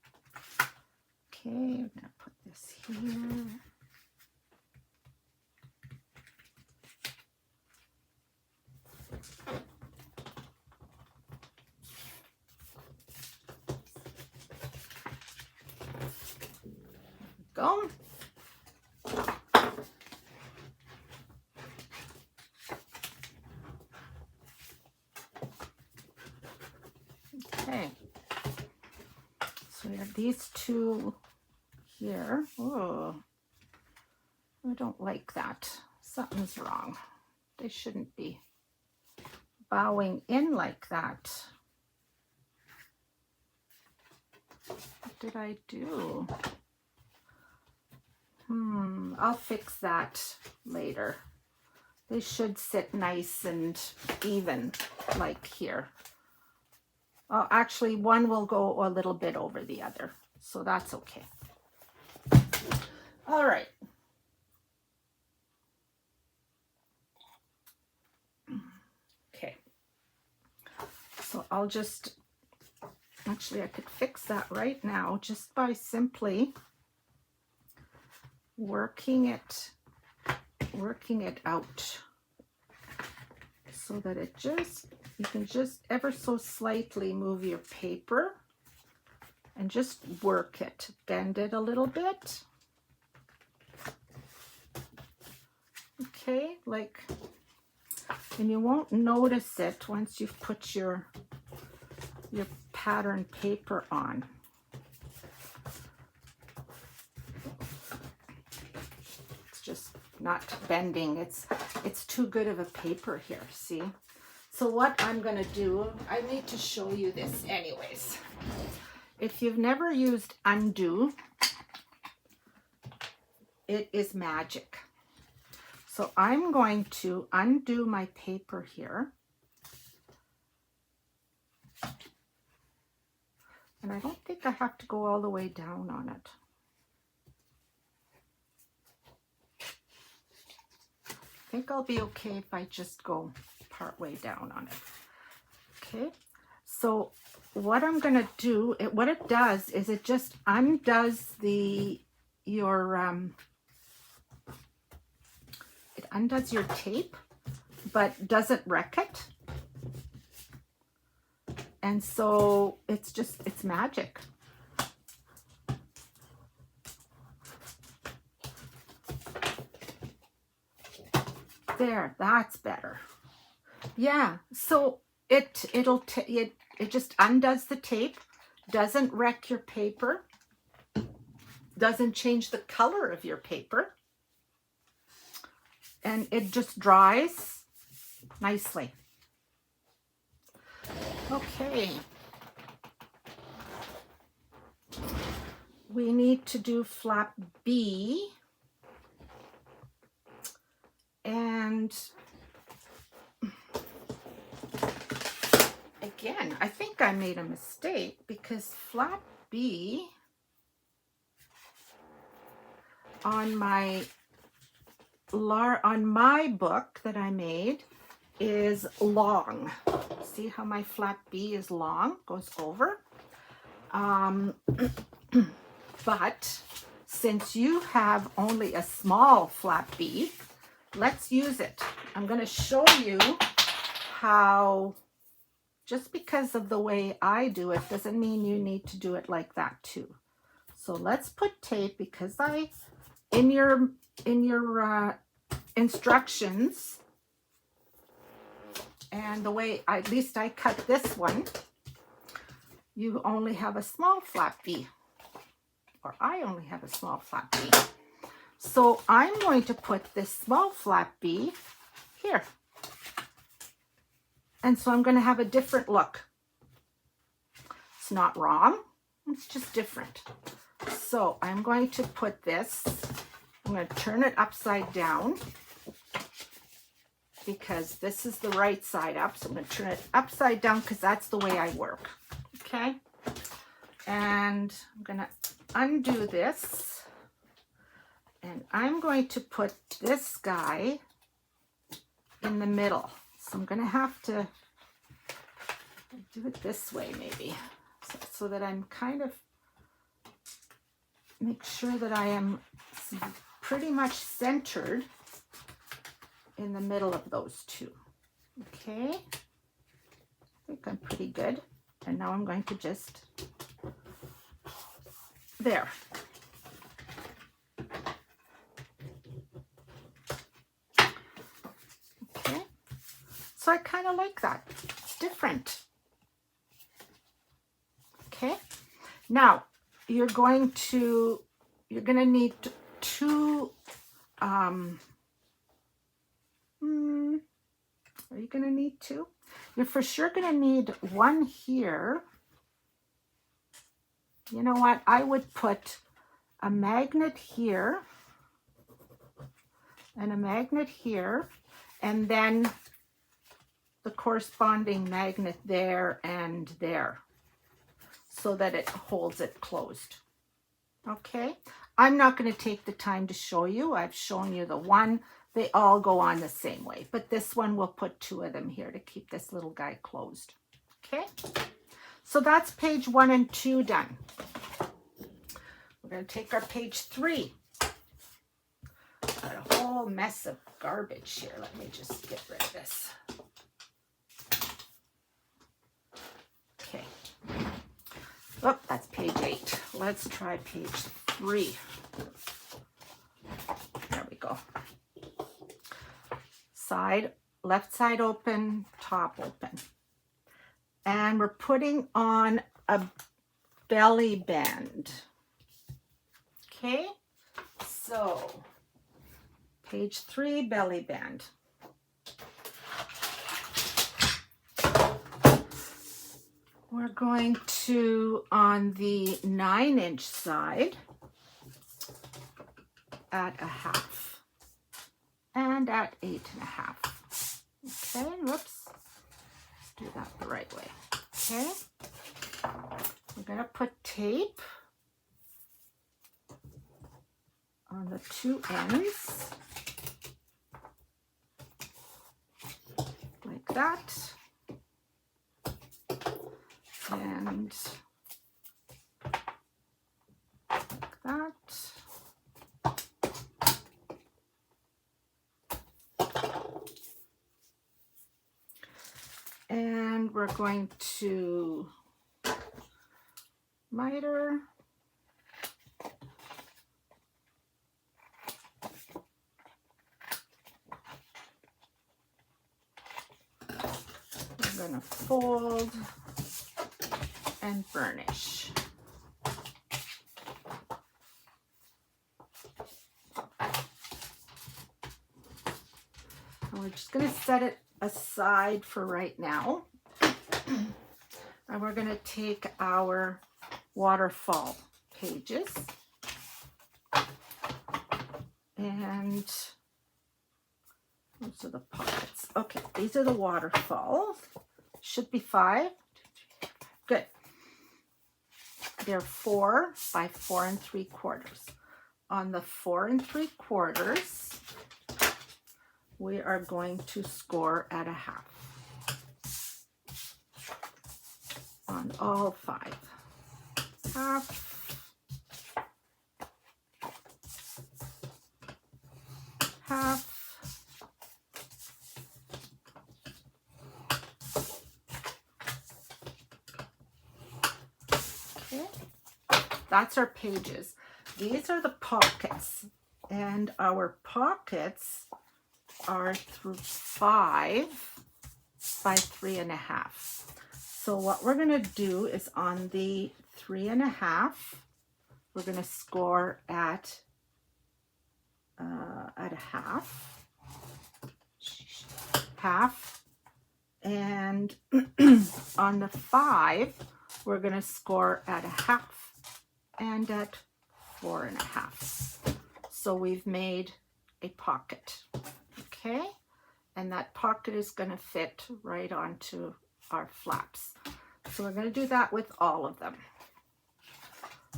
Okay, I'm gonna put this here. go. Okay. So we have these two here. Oh, I don't like that. Something's wrong. They shouldn't be bowing in like that. What did I do? I'll fix that later. They should sit nice and even like here. Oh, actually, one will go a little bit over the other, so that's okay. All right. Okay. So I'll just, actually, I could fix that right now just by simply working it out so that it just, you can just ever so slightly move your paper and just work it, bend it a little bit. Okay, like, and you won't notice it once you've put your pattern paper on. It's just not bending. It's too good of a paper here, see? So what I'm going to do, I need to show you this anyways. If you've never used undo, it is magic. So I'm going to undo my paper here. And I don't think I have to go all the way down on it. I think I'll be okay if I just go part way down on it. Okay, so what I'm going to do, what it does is it just undoes your tape, but doesn't wreck it. And so it's magic. There, that's better. Yeah, so it just undoes the tape, doesn't wreck your paper, doesn't change the color of your paper, and it just dries nicely. Okay. We need to do flap B. And again, I think I made a mistake because flap B on my book that I made is long. See how my flap B is long, goes over. But since you have only a small flap B, let's use it. I'm going to show you how, just because of the way I do it doesn't mean you need to do it like that too. So let's put tape, because in your instructions and the way at least I cut this one, you only have a small flap B, or I only have a small flap B. So I'm going to put this small flap B here. And so I'm going to have a different look. It's not wrong, it's just different. So I'm going to put this, I'm going to turn it upside down because this is the right side up. So I'm going to turn it upside down because that's the way I work. Okay. And I'm going to undo this. And I'm going to put this guy in the middle. So I'm going to have to do it this way maybe. So that I'm kind of, make sure that I am pretty much centered in the middle of those two. Okay. I think I'm pretty good. And now I'm going to just, there. So I kind of like that. It's different. Okay. Now you're going to need two, are you going to need two? You're for sure going to need one here. You know what? I would put a magnet here and a magnet here, and then the corresponding magnet there and there, so that it holds it closed. Okay, I'm not going to take the time to show you. I've shown you the one. They all go on the same way, but this one, we'll put two of them here to keep this little guy closed. Okay, so that's page 1 and 2 done. We're going to take our page 3. Got a whole mess of garbage here. Let me just get rid of this. Okay. Oh, that's page 8. Let's try page 3. There we go. Left side open, top open. And we're putting on a belly band. Okay, so page 3, belly band. We're going to, on the 9-inch side, at 1/2 and at 8.5. Okay, whoops. Let's do that the right way. Okay, we're going to put tape on the 2 ends, like that, and like that. And we're going to miter. We're going to fold and burnish. And we're just going to set it aside for right now. And we're going to take our waterfall pages and those are the pockets. Okay, these are the waterfalls. Should be 5. Good. They're 4 by 4 3/4. On the 4 3/4, we are going to score at 1/2 on all 5. 1/2, 1/2, okay, that's our pages. These are the pockets, and our pockets are through 5 by 3.5. So what we're going to do is on the 3.5, we're going to score at 1/2, and on the 5, we're going to score at 1/2 and at 4.5. So we've made a pocket. Okay, and that pocket is going to fit right onto our flaps. So we're going to do that with all of them.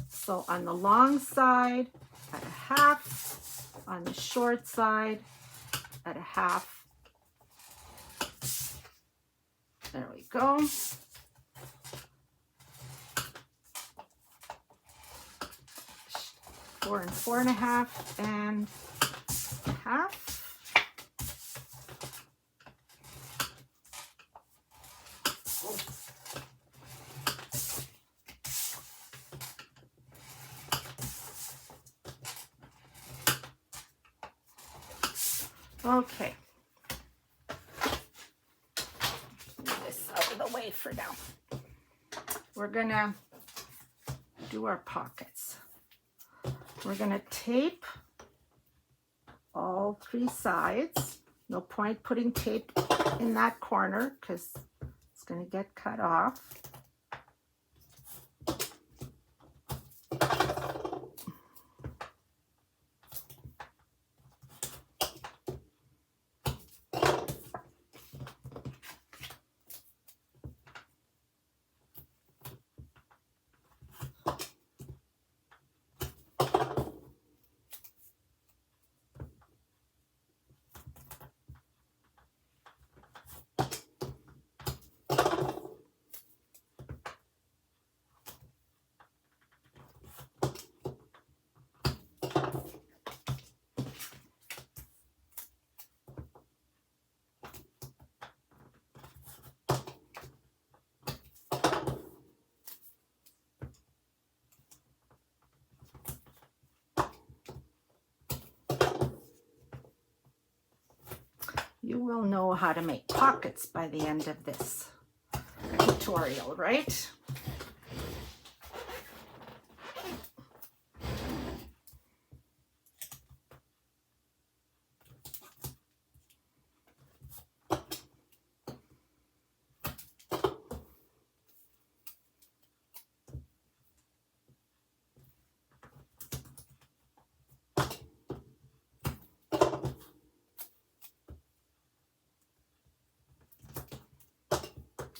So on the long side at 1/2, on the short side at 1/2. There we go. Four and 4.5 and 1/2. Okay. for now. We're gonna do our pockets. We're gonna tape all 3 sides. No point putting tape in that corner because it's gonna get cut off. You will know how to make pockets by the end of this tutorial, right?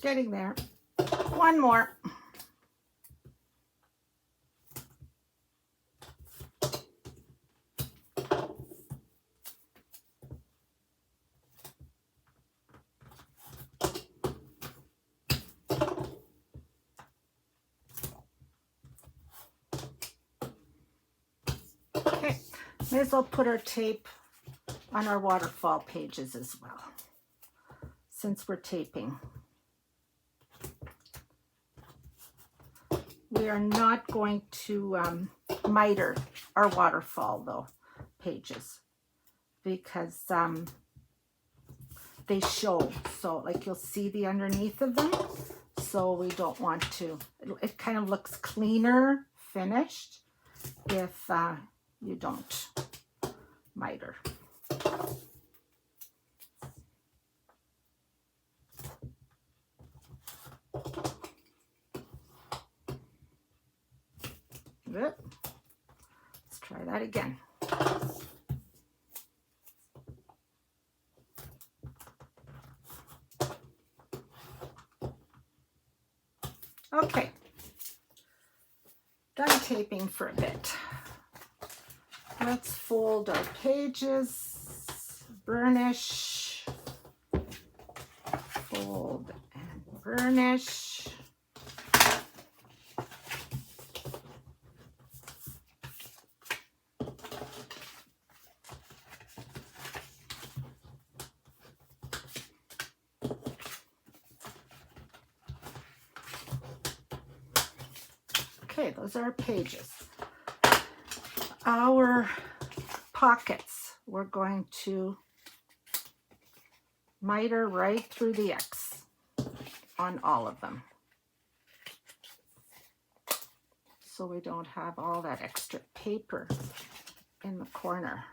Getting there. One more. Okay, may as well put our tape on our waterfall pages as well, since we're taping. We are not going to miter our waterfall though pages because they show, so like you'll see the underneath of them, so we don't want to. It kind of looks cleaner finished if you don't miter. Let's try that again. Okay, done taping for a bit. Let's fold our pages, burnish, fold and burnish. Okay, those are our pages. Our pockets, we're going to miter right through the X on all of them, so we don't have all that extra paper in the corner.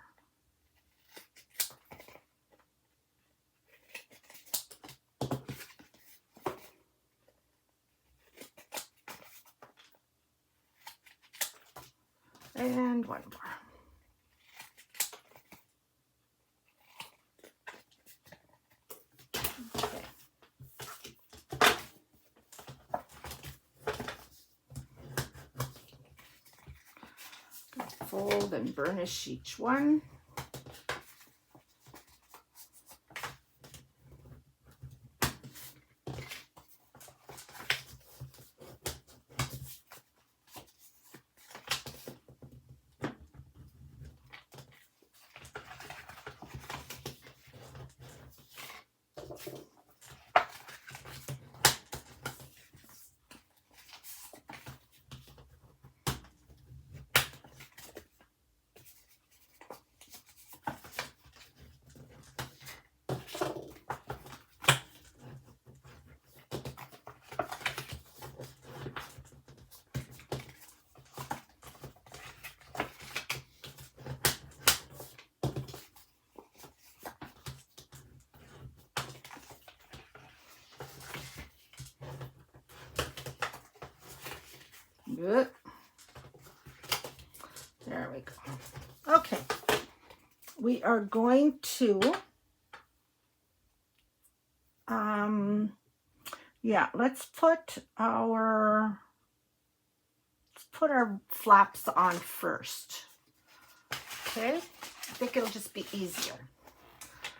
And one more. Okay. Fold and burnish each one. Good. There we go. Okay. We are going to, yeah, let's put our flaps on first. Okay, I think it'll just be easier.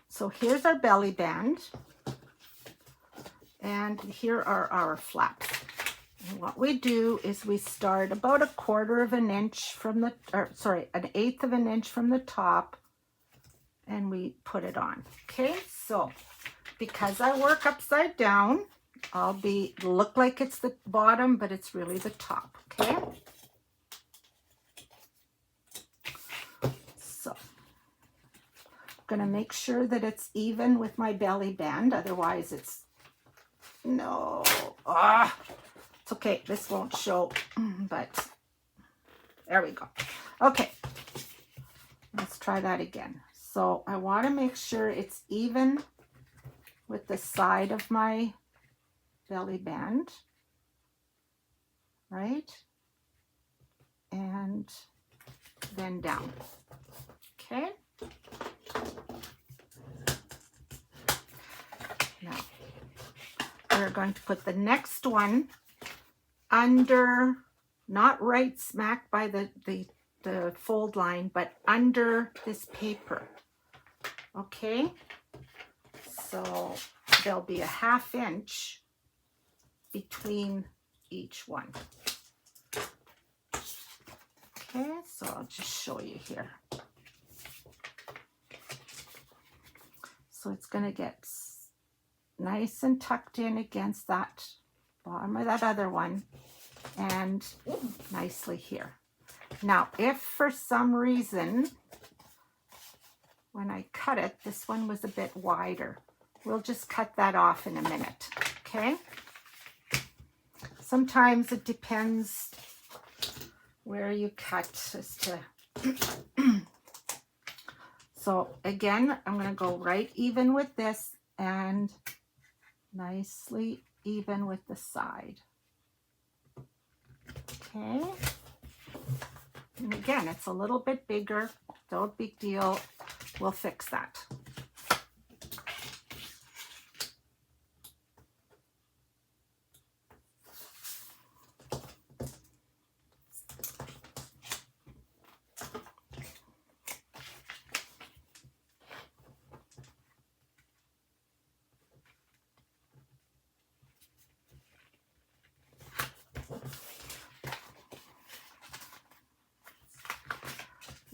So here's our belly band, and here are our flaps. And what we do is we start about 1/4 of an inch from the, or sorry, 1/8 of an inch from the top, and we put it on. Okay, so because I work upside down, I'll look like it's the bottom, but it's really the top. Okay. So I'm gonna make sure that it's even with my belly band, otherwise it's it's okay. This won't show, but there we go. Okay, let's try that again. So I want to make sure it's even with the side of my belly band, right? And then down. Okay. Now we're going to put the next one under, not right smack by the fold line, but under this paper. Okay, so there'll be 1/2 inch between each one. Okay, so I'll just show you here. So it's going to get nice and tucked in against that bottom of that other one, and nicely here. Now, if for some reason when I cut it, this one was a bit wider, we'll just cut that off in a minute. Okay, sometimes it depends where you cut as to so again, I'm going to go right even with this and nicely even with the side. Okay, and again, it's a little bit bigger, no big deal, we'll fix that.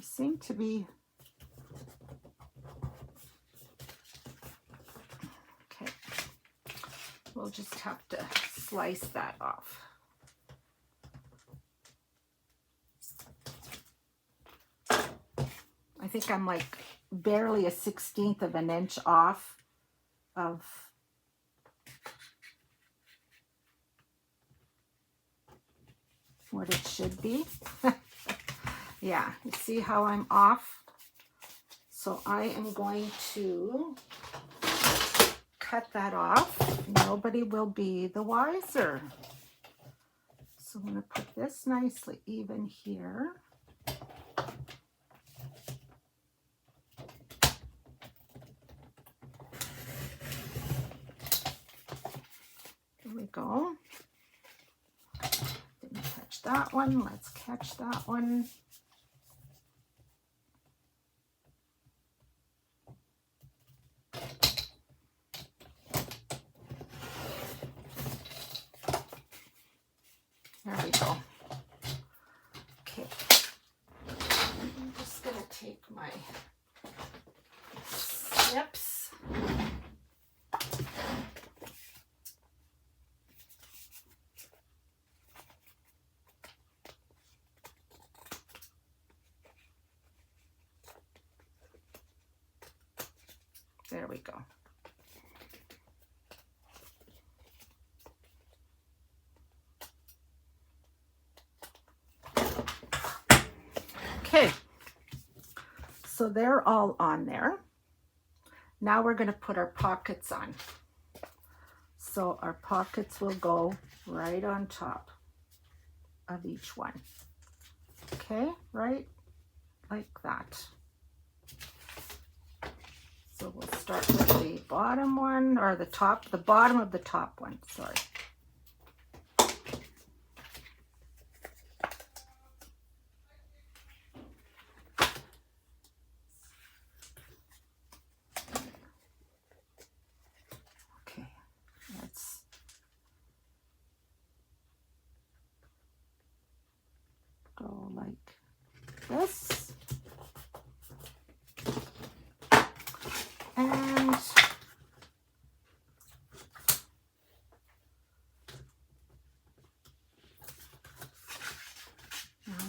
Seem to be okay. We'll just have to slice that off. I think I'm like barely 1/16 of an inch off of what it should be. Yeah, you see how I'm off? So I am going to cut that off. Nobody will be the wiser. So I'm going to put this nicely even here. There we go. Didn't catch that one. Let's catch that one. There we go. Okay. I'm just going to take my snips. There we go. Okay, so they're all on there. Now we're going to put our pockets on. So our pockets will go right on top. of each one. Okay, right like that. So we'll start with the bottom one, or the bottom of the top one, sorry. Okay, let's go like this. And now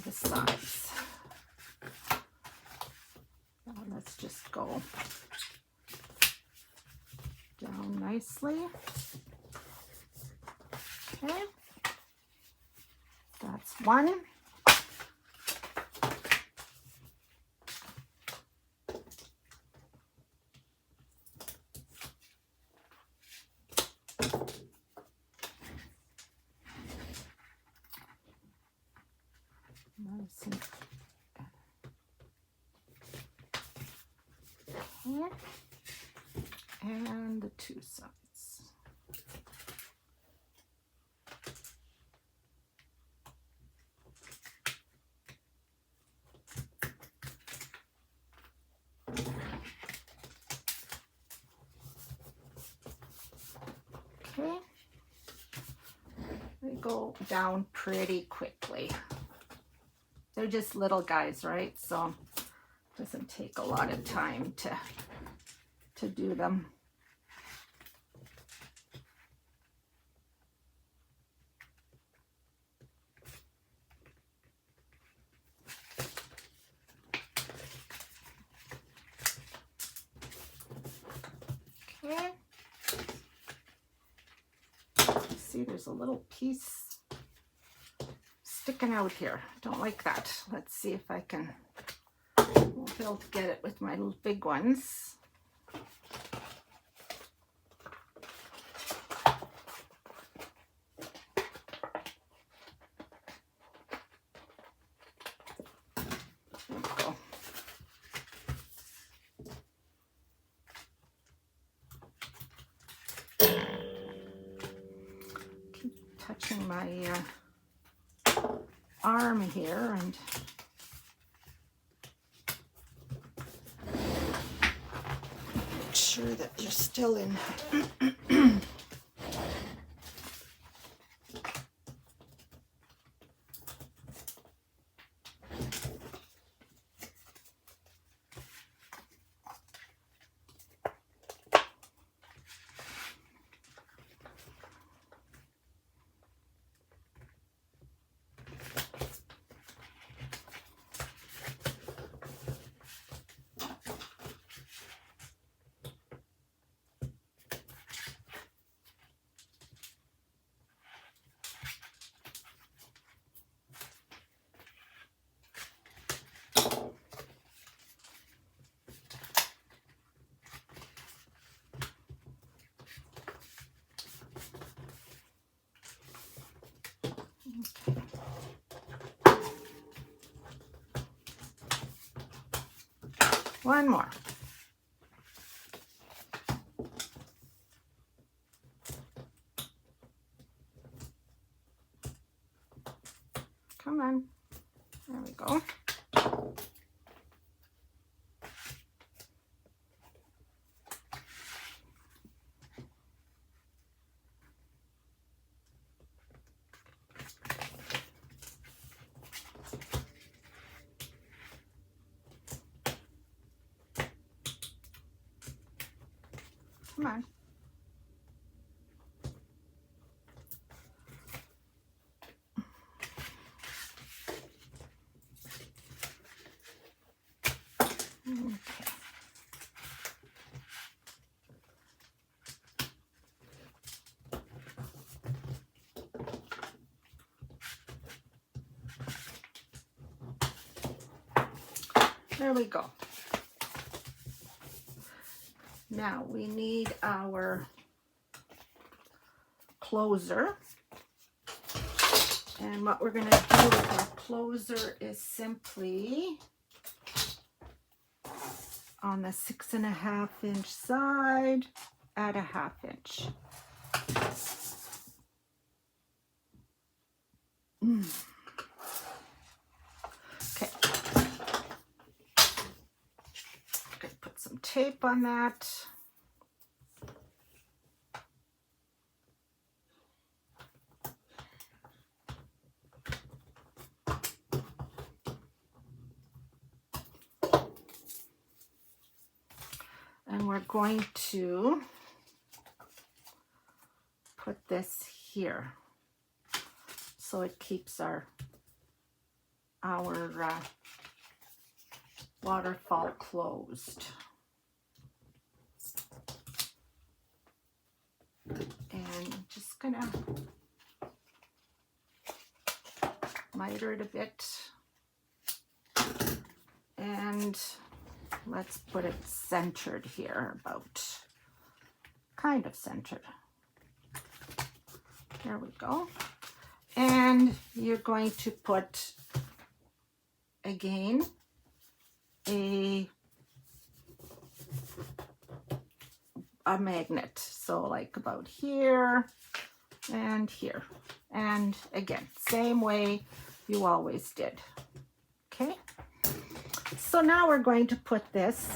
the sides. Now let's just go down nicely. Okay, that's one. Nice and okay. And the two sides. Okay, they go down pretty quickly. They're just little guys, right? So it doesn't take a lot of time to do them. Okay. See, there's a little piece sticking out here. Don't like that. Let's see if I can, won't be able to get it with my little big ones. There we go. Keep touching my arm here and make sure that you're still in. One more. Come on. There we go. Come on. Okay. There we go. Now we need our closer. And what we're going to do with our closer is simply on the 6.5 inch side, add a 1/2 inch. Okay. I'm going to put some tape on that. And we're going to put this here so it keeps our waterfall closed. And I'm just gonna miter it a bit, and let's put it centered here, about kind of centered. There we go. And you're going to put again a magnet, so like about here and here, and again same way you always did. Okay, so now we're going to put this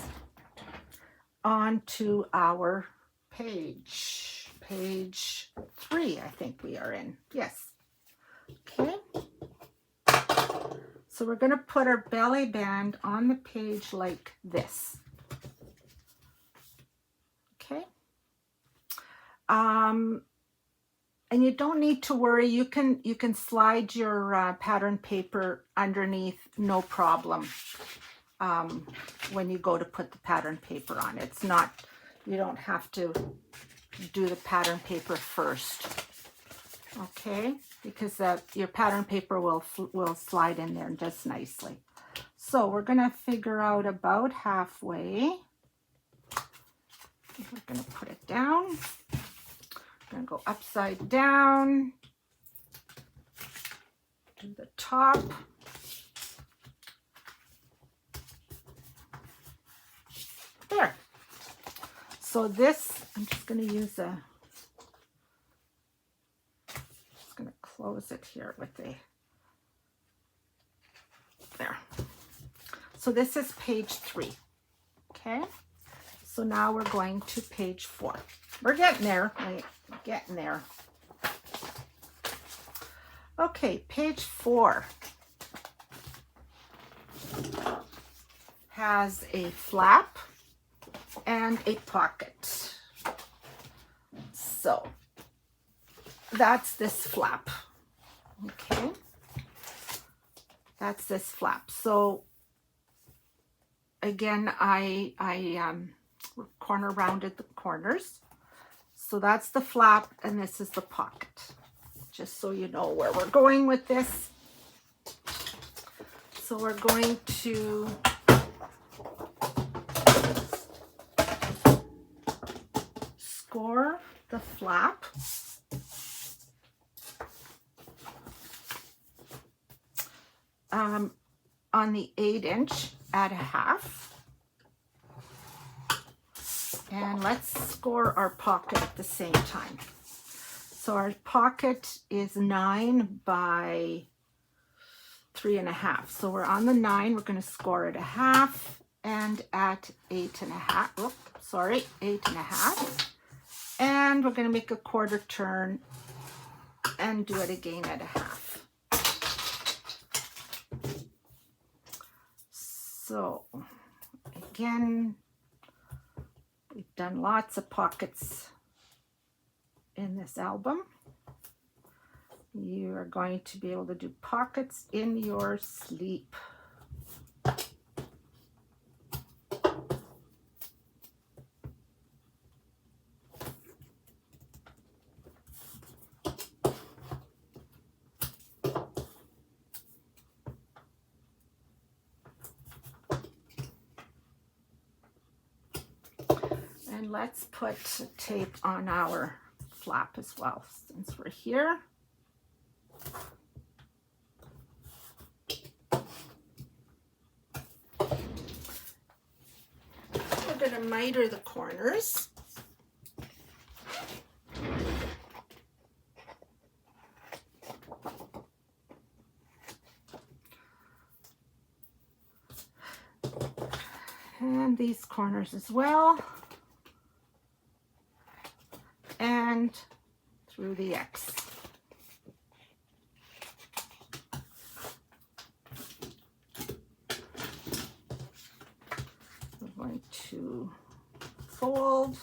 onto our page 3, I think we are in. Yes. Okay, so we're going to put our belly band on the page like this. Okay, and you don't need to worry. You can slide your pattern paper underneath, no problem. When you go to put the pattern paper on, it's not, you don't have to do the pattern paper first. Okay, because your pattern paper will slide in there just nicely. So we're gonna figure out about halfway. We're gonna put it down. We're gonna go upside down to the top. There. So this, I'm just gonna use close it here with there. So this is page 3. Okay, so now we're going to page 4. We're getting there, right? Getting there. Okay, page 4 has a flap and a pocket. So that's this flap. Okay, that's this flap. So again, I corner rounded the corners. So that's the flap, and this is the pocket. Just so you know where we're going with this. So we're going to score the flap. On the 8 inch at a 1/2. And let's score our pocket at the same time. So our pocket is 9 by 3.5. So we're on the 9, we're going to score at a 1/2 and at 8.5. Oh, sorry, 8.5. And we're going to make a quarter turn and do it again at a 1/2. So again, we've done lots of pockets in this album. You are going to be able to do pockets in your sleep. And let's put tape on our flap as well, since we're here. going to miter the corners. And these corners as well. And through the X. We're going to fold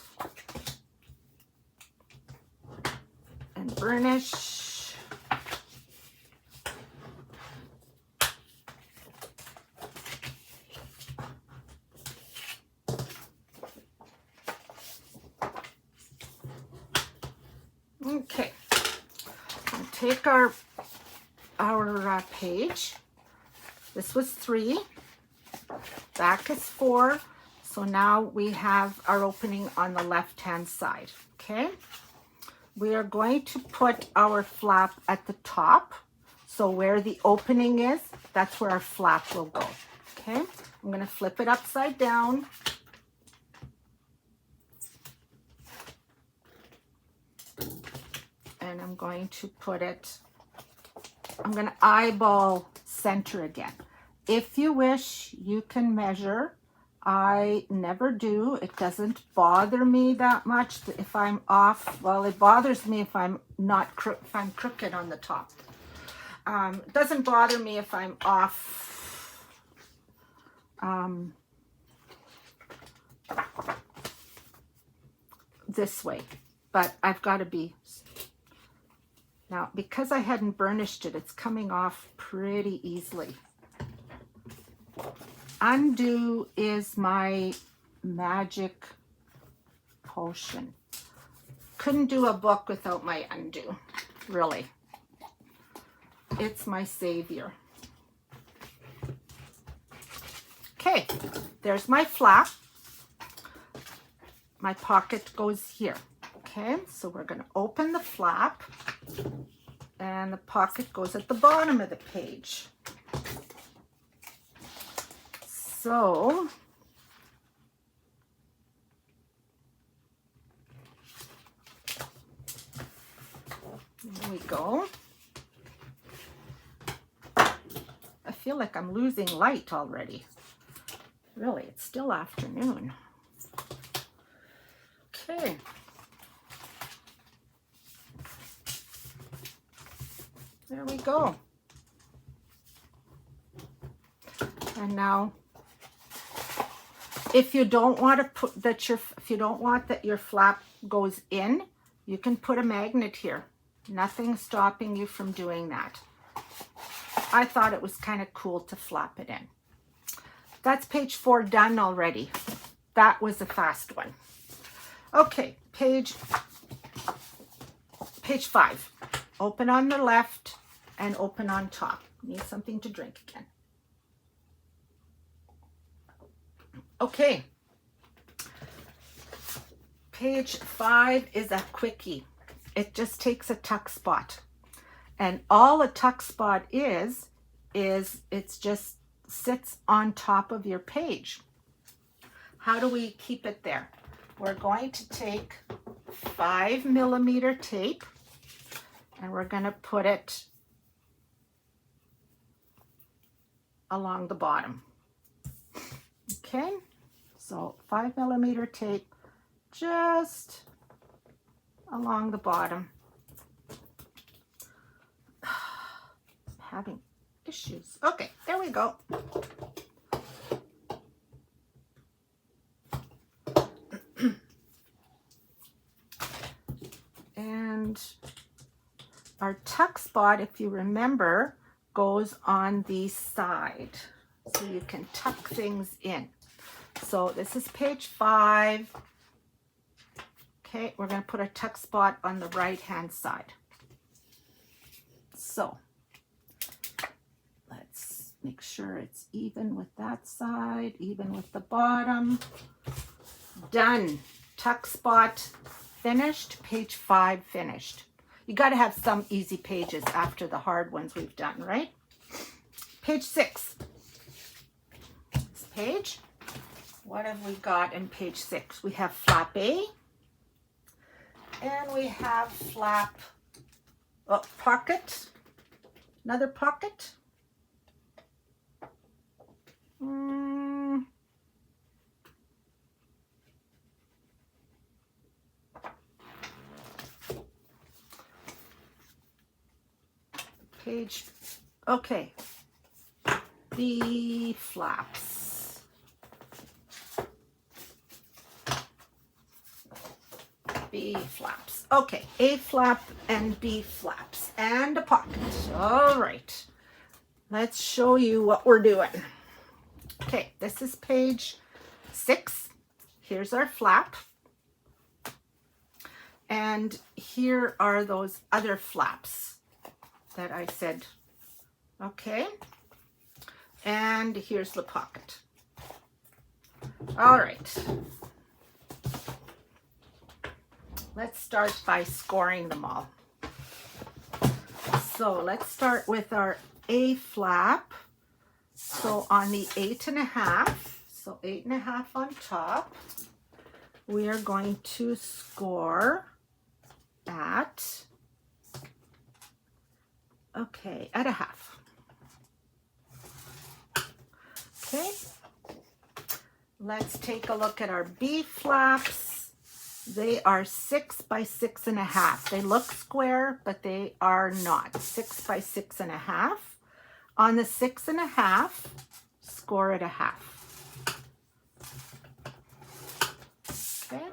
and burnish. Okay, we'll take our page. This was 3, back is 4, so now we have our opening on the left hand side. Okay, we are going to put our flap at the top, so where the opening is, that's where our flap will go. Okay, I'm going to flip it upside down. And I'm going to put it, I'm going to eyeball center again. If you wish, you can measure. I never do. It doesn't bother me that much if I'm off. Well, it bothers me if I'm if I'm crooked on the top. It doesn't bother me if I'm off this way, but I've got to be. Now, because I hadn't burnished it, it's coming off pretty easily. Undo is my magic potion. Couldn't do a book without my undo, really. It's my savior. Okay, there's my flap. My pocket goes here. Okay, so we're going to open the flap and the pocket goes at the bottom of the page. So there we go. I feel like I'm losing light already. Really, it's still afternoon. Okay. There we go. And now, if you don't want to put that if you don't want that your flap goes in, you can put a magnet here. Nothing's stopping you from doing that. I thought it was kind of cool to flap it in. That's page 4 done already. That was a fast one. Okay, page 5. Open on the left and open on top. Need something to drink again. Okay. Page 5 is a quickie. It just takes a tuck spot. And all a tuck spot is it's just sits on top of your page. How do we keep it there? We're going to take 5mm tape and we're going to put it along the bottom. Okay, so 5mm tape just along the bottom. I'm having issues. Okay, there we go. And our tuck spot, if you remember, goes on the side. So you can tuck things in. So this is page 5. Okay, we're going to put a tuck spot on the right hand side. So let's make sure it's even with that side, even with the bottom. Done. Tuck spot finished. Page 5 finished. You got to have some easy pages after the hard ones we've done, right? Page 6. This page, what have we got in page 6? We have flap A, and we have flap, oh, pocket, another pocket. Page, okay, B flaps. B flaps. Okay, A flap and B flaps and a pocket. All right, let's show you what we're doing. Okay, this is page 6. Here's our flap. And here are those other flaps that I said. Okay, and here's the pocket. All right, let's start by scoring them all. So let's start with our A flap. So on the 8.5, so 8.5 on top, we are going to score at, okay, at a half. Okay, let's take a look at our B flaps. They are 6 by 6.5. They look square, but they are not. 6 by 6.5. On the 6.5, score at a half. Okay,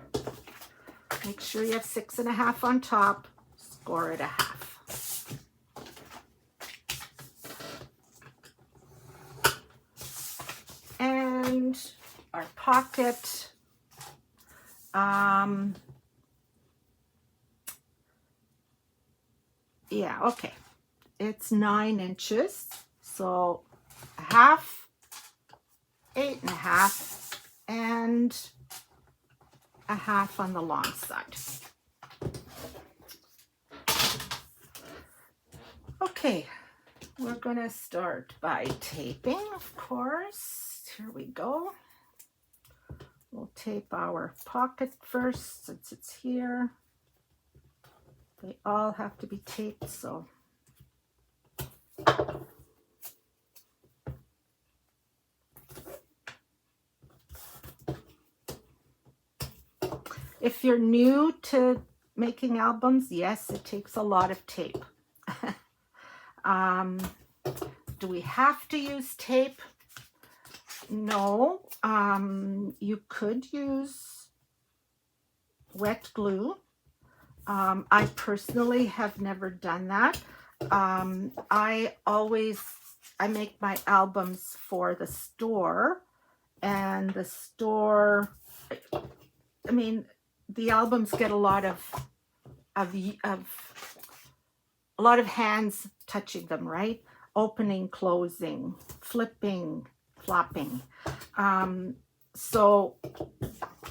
make sure you have 6.5 on top, score at a half. And our pocket, yeah, okay, it's 9 inches, so a half, 8.5, and a half on the long side. Okay, we're gonna start by taping, of course. Here we go. We'll tape our pocket first since it's here. They all have to be taped, so. If you're new to making albums, yes, it takes a lot of tape. Do we have to use tape? No. You could use wet glue. I personally have never done that. I make my albums for the store, and the store, I mean, the albums get a lot of hands touching them, right? Opening, closing, flipping, flopping. So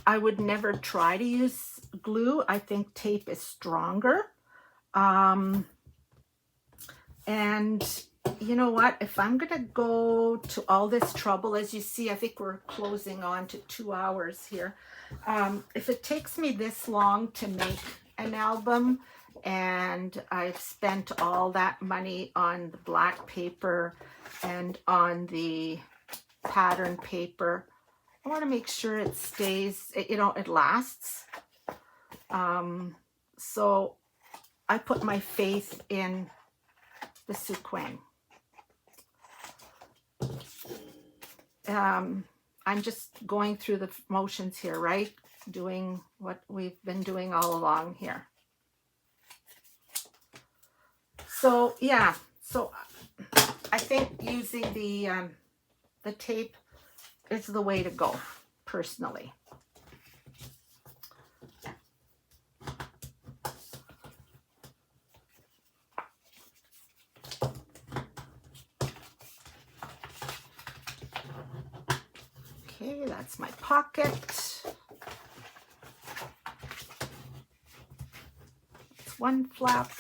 I would never try to use glue. I think tape is stronger. And you know what? If I'm going to go to all this trouble, as you see, I think we're closing on to 2 hours here. If it takes me this long to make an album, and I've spent all that money on the black paper and on the pattern paper, I want to make sure it stays, it lasts. So I put my faith in the sequin. I'm just going through the motions here, right? Doing what we've been doing all along here. So yeah, so I think using the tape is the way to go, personally. Okay, that's my pocket. It's one flap.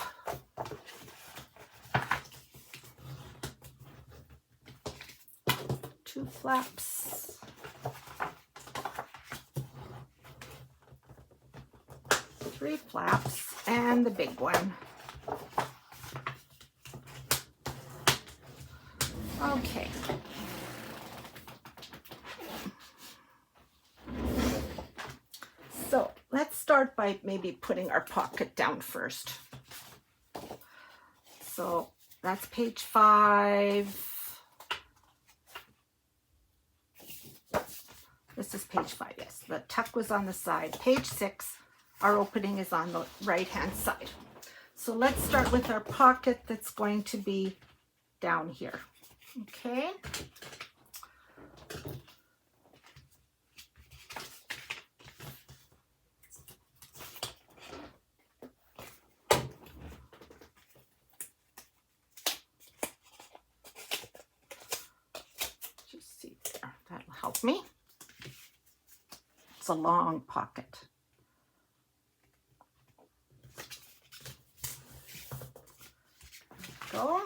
Two flaps. 3 flaps and the big one. Okay. So let's start by maybe putting our pocket down first. So that's page 5. This is page 5, yes. The tuck was on the side. Page 6, our opening is on the right-hand side. So let's start with our pocket that's going to be down here. Okay. Just see there. That'll help me. It's a long pocket. There we go.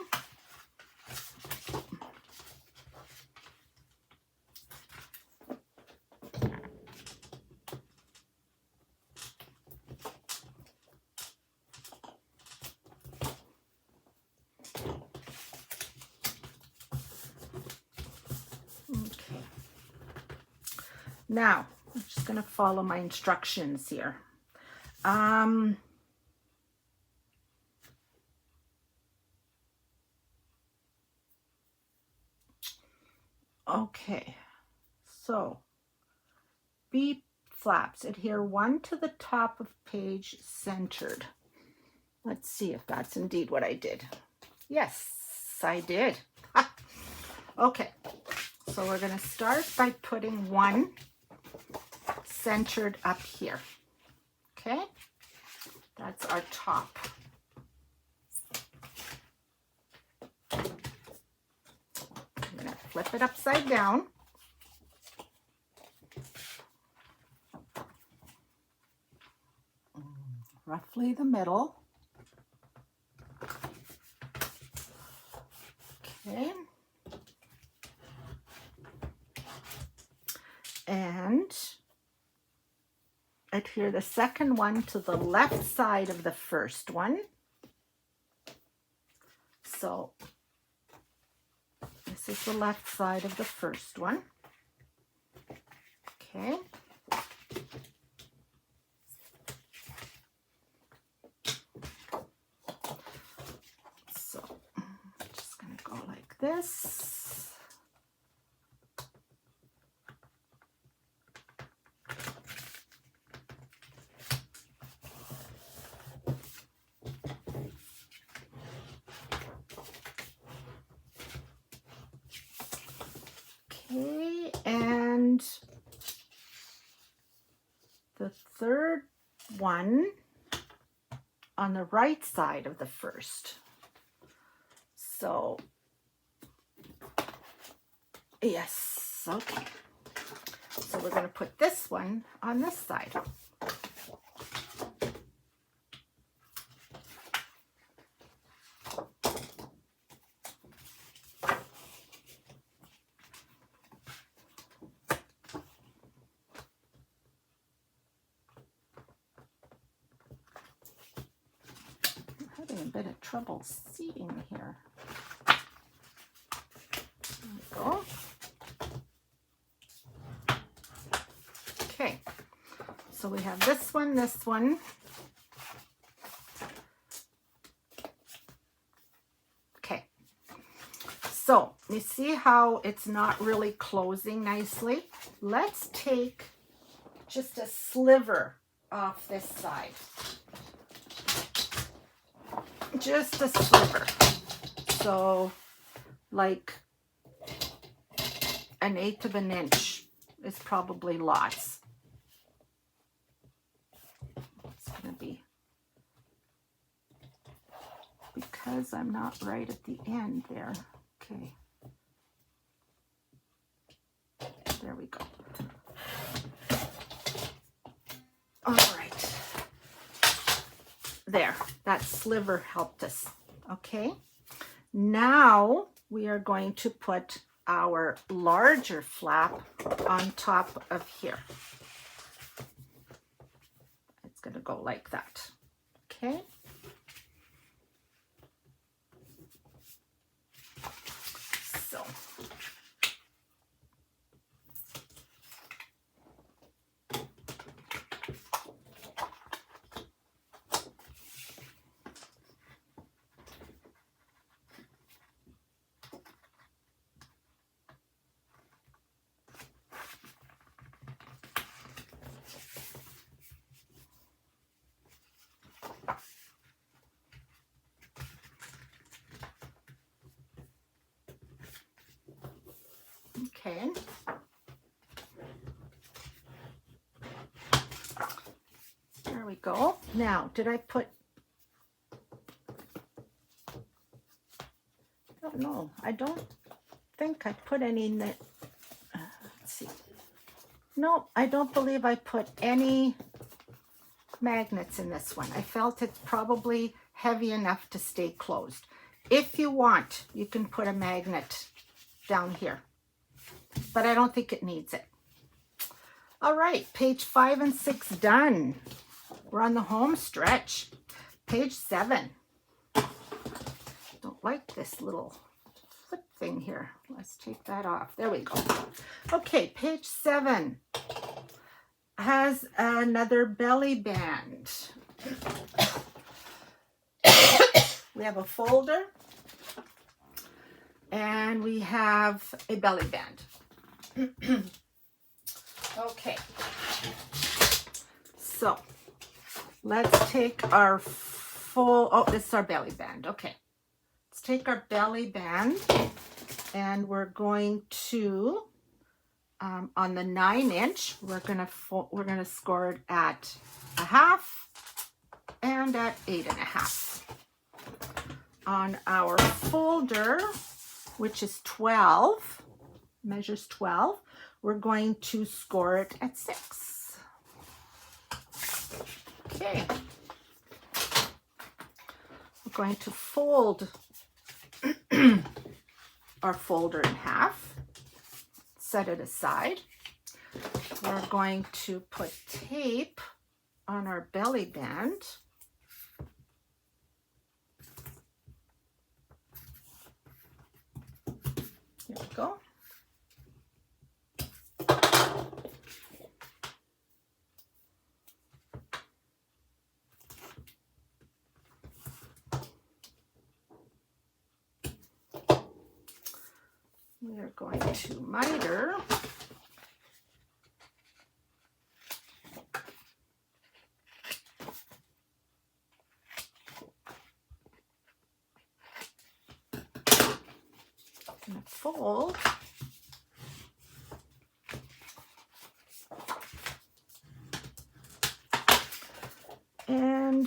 Okay. Now, I'm just going to follow my instructions here. Okay, so B flaps, adhere 1 to the top of page centered. Let's see if that's indeed what I did. Yes, I did. Okay, so we're going to start by putting 1 centered up here. Okay, that's our top. I'm going to flip it upside down. Roughly the middle. Okay. And adhere the second one to the left side of the first one. So this is the left side of the first one. Okay. So I'm just going to go like this. Okay, and the third one on the right side of the first. So, yes, okay. So we're going to put this one on this side. A bit of trouble seeing here. There we go. Okay, so we have this one, this one. Okay, so you see how it's not really closing nicely? Let's take just a sliver off this side. Just a sliver. So like 1/8 of an inch is probably lots. It's going to be, because I'm not right at the end there. Okay. There we go. All right. There, that sliver helped us. Okay. Now we are going to put our larger flap on top of here. It's going to go like that. Okay. So. Okay. There we go. Now, did I put, oh no, I don't think I put any in the, let's see. No, I don't believe I put any magnets in this one. I felt it's probably heavy enough to stay closed. If you want, you can put a magnet down here, but I don't think it needs it. All right, page 5 and 6 done. We're on the home stretch. Page 7. Don't like this little flip thing here. Let's take that off. There we go. Okay, page 7 has another belly band. We have a folder and we have a belly band. Okay, so let's take our full, oh, this is our belly band. Okay, let's take our belly band and we're going to, on the 9-inch, we're gonna score it at 1/2 and at 8.5. On our folder, which is 12, measures 12, we're going to score it at 6. Okay. We're going to fold our folder in half, set it aside. We're going to put tape on our belly band. Here we go. We are going to miter. And fold. And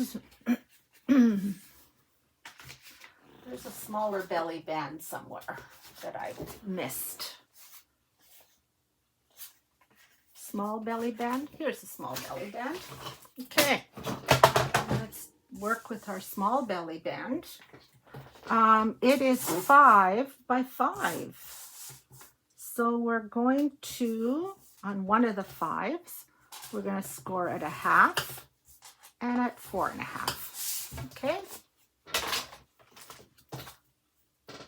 there's a smaller belly band somewhere that I missed. Small belly band. Here's a small belly band. Okay, let's work with our small belly band. It is 5 by 5. So we're going to, on one of the 5s, we're going to score at 1/2 and at 4.5. Okay.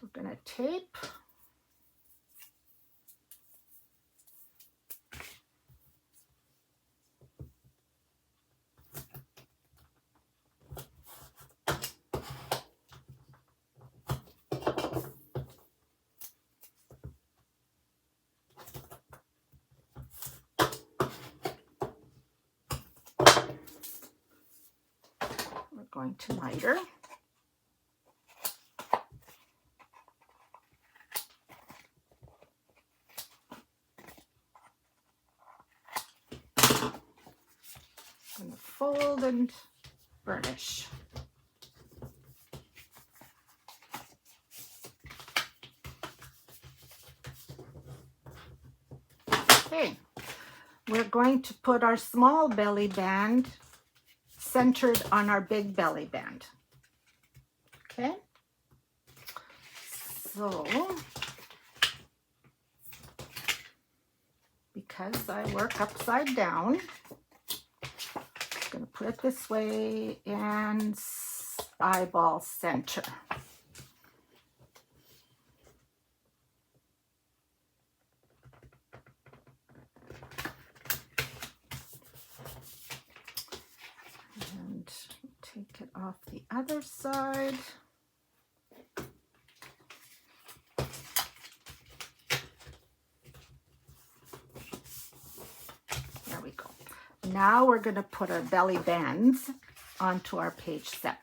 We're going to tape. We're going to miter. Going to fold and burnish. Okay, we're going to put our small belly band centered on our big belly band. Okay, so because I work upside down, I'm going to put it this way and eyeball center. And take it off the other side. There we go. Now we're going to put our belly bands onto our page 7.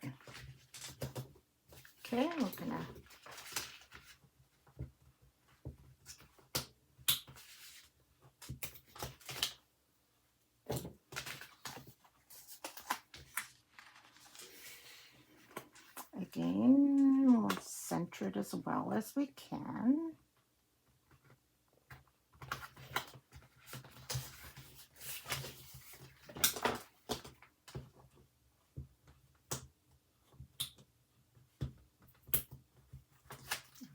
Okay, we're going to again, we'll center it as well as we can.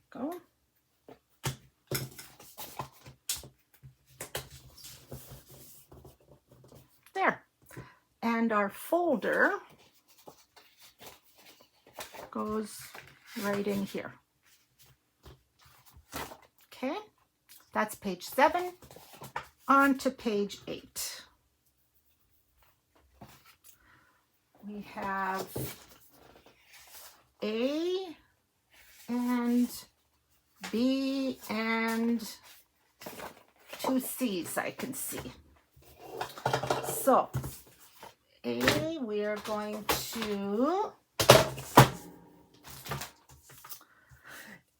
Go. There. And our folder goes right in here. Okay, that's page 7. On to page 8. We have A and B and 2 C's I can see. So A, we are going to,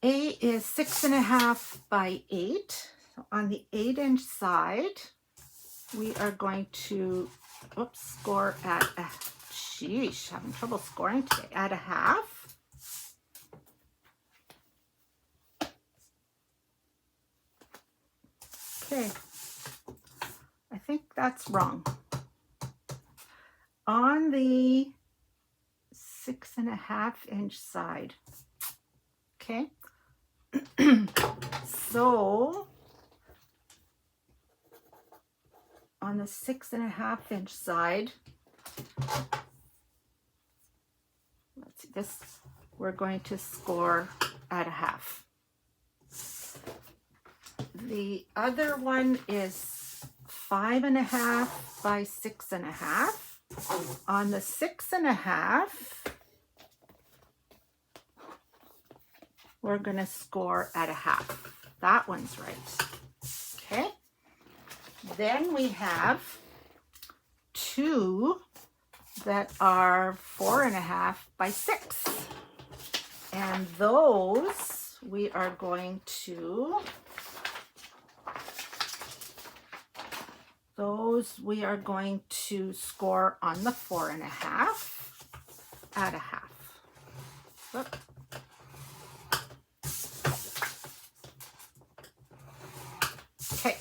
A is 6.5 by 8. So on the 8-inch side, we are going to, score at, sheesh, having trouble scoring today, at 1/2. Okay, I think that's wrong. On the 6.5-inch side, okay, so on the 6.5-inch side, let's see, this, we're going to score at 1/2. The other one is 5.5 by 6.5. On the 6.5, we're going to score at 1/2. That one's right. Okay. Then we have 2 that are 4.5 by 6. And those we are going to, score on the 4.5 at 1/2. Look. Okay.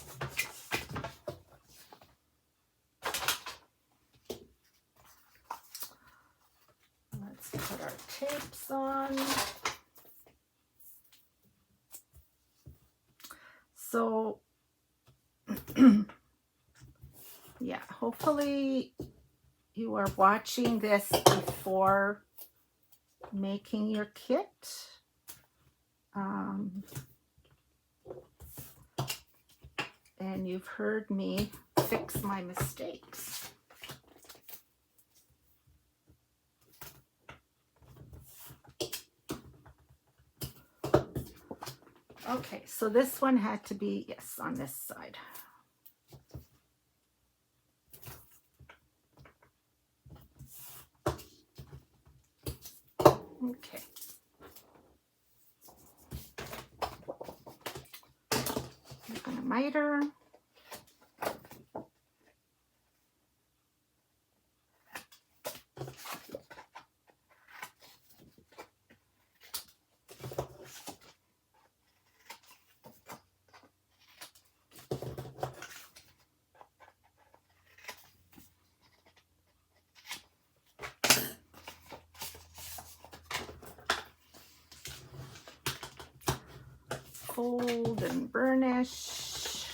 Let's put our tapes on. So, yeah, hopefully you are watching this before making your kit. And you've heard me fix my mistakes. Okay, so this one had to be, yes, on this side. Okay. I'm going to miter. Fold and burnish.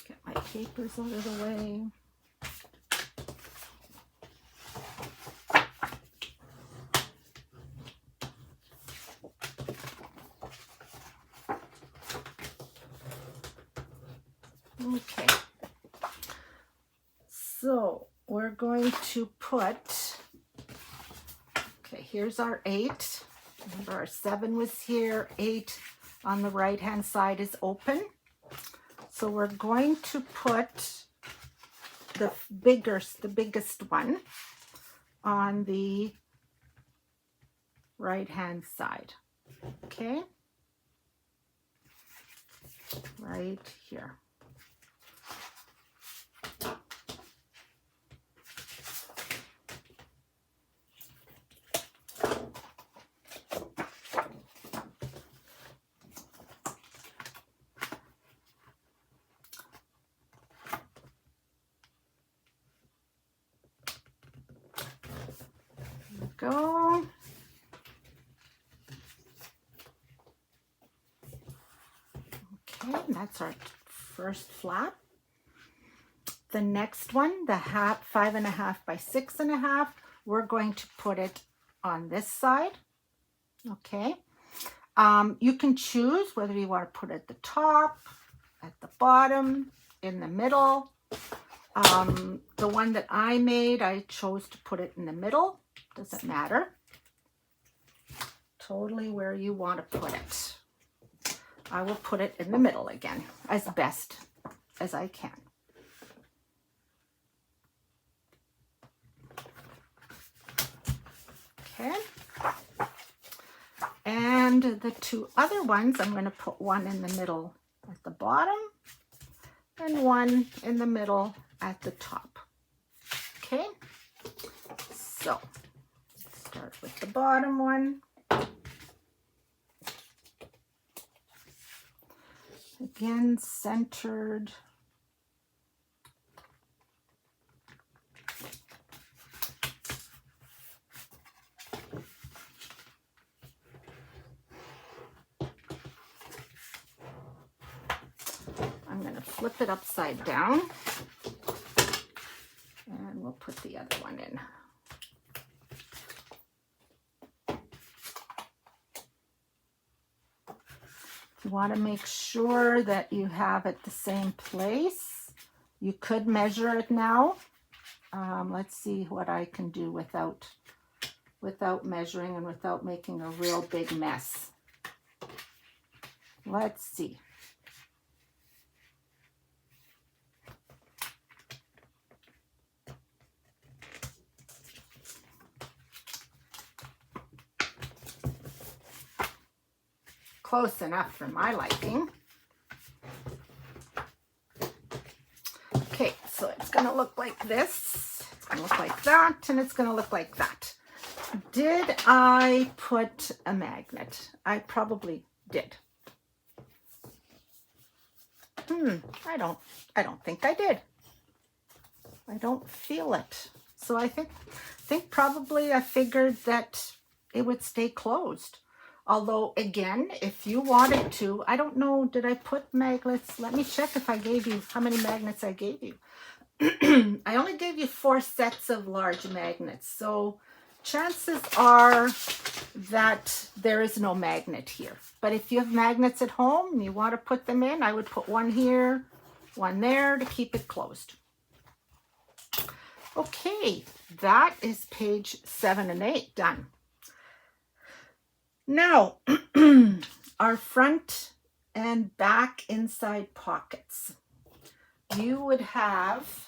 Get my papers out of the way. Okay, so we're going to put, okay, here's our 8. Remember our 7 was here, 8 on the right hand side is open. So we're going to put the biggest one on the right hand side. Okay, right here. Go. Okay, that's our first flap. The next one, the 5.5 by 6.5, we're going to put it on this side. Okay, you can choose whether you want to put it at the top, at the bottom, in the middle. The one that I made, I chose to put it in the middle. Doesn't matter. Totally where you want to put it. I will put it in the middle again, as best as I can. Okay. And the 2 other ones, I'm going to put one in the middle at the bottom and one in the middle at the top. Okay. So start with the bottom one. Again, centered. I'm going to flip it upside down and we'll put the other one in. You want to make sure that you have it the same place. You could measure it now. Let's see what I can do without measuring and without making a real big mess. Let's see. Close enough for my liking. Okay, so it's going to look like this. It's going to look like that, and it's going to look like that. Did I put a magnet? I probably did. I don't think I did. I don't feel it. So I think probably I figured that it would stay closed. Although, again, if you wanted to, I don't know, did I put magnets? Let me check if I gave you, how many magnets I gave you. I only gave you 4 sets of large magnets. So chances are that there is no magnet here. But if you have magnets at home and you want to put them in, I would put one here, one there to keep it closed. Okay, that is page 7 and 8 done. Now, our front and back inside pockets. You would have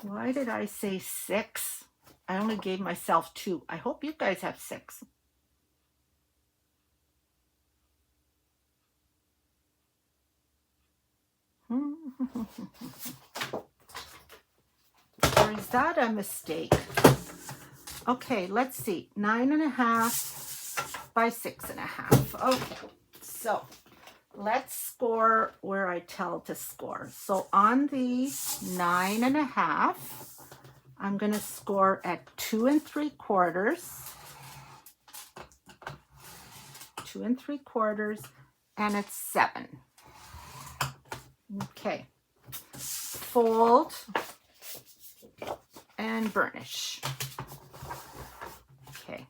why did I say 6? I only gave myself 2. I hope you guys have 6. Or is that a mistake? Okay, let's see. 9.5 by 6.5. Okay, so let's score where I tell to score. So on the 9.5, I'm going to score at 2 3/4, 2 3/4, and it's 7. Okay, fold and burnish. Okay.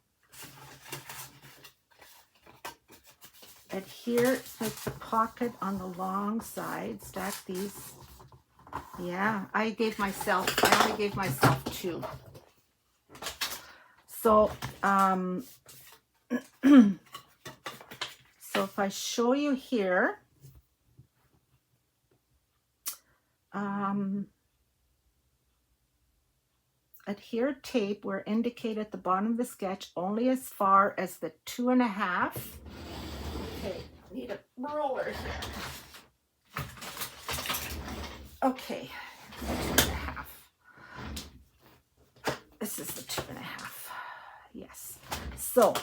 Adhere with the pocket on the long side. Stack these. Yeah, I only gave myself 2. So, so if I show you here, adhere tape where indicated at the bottom of the sketch only as far as the 2.5. Okay, I need a roller here. Okay, 2.5. This is the 2.5. Yes. So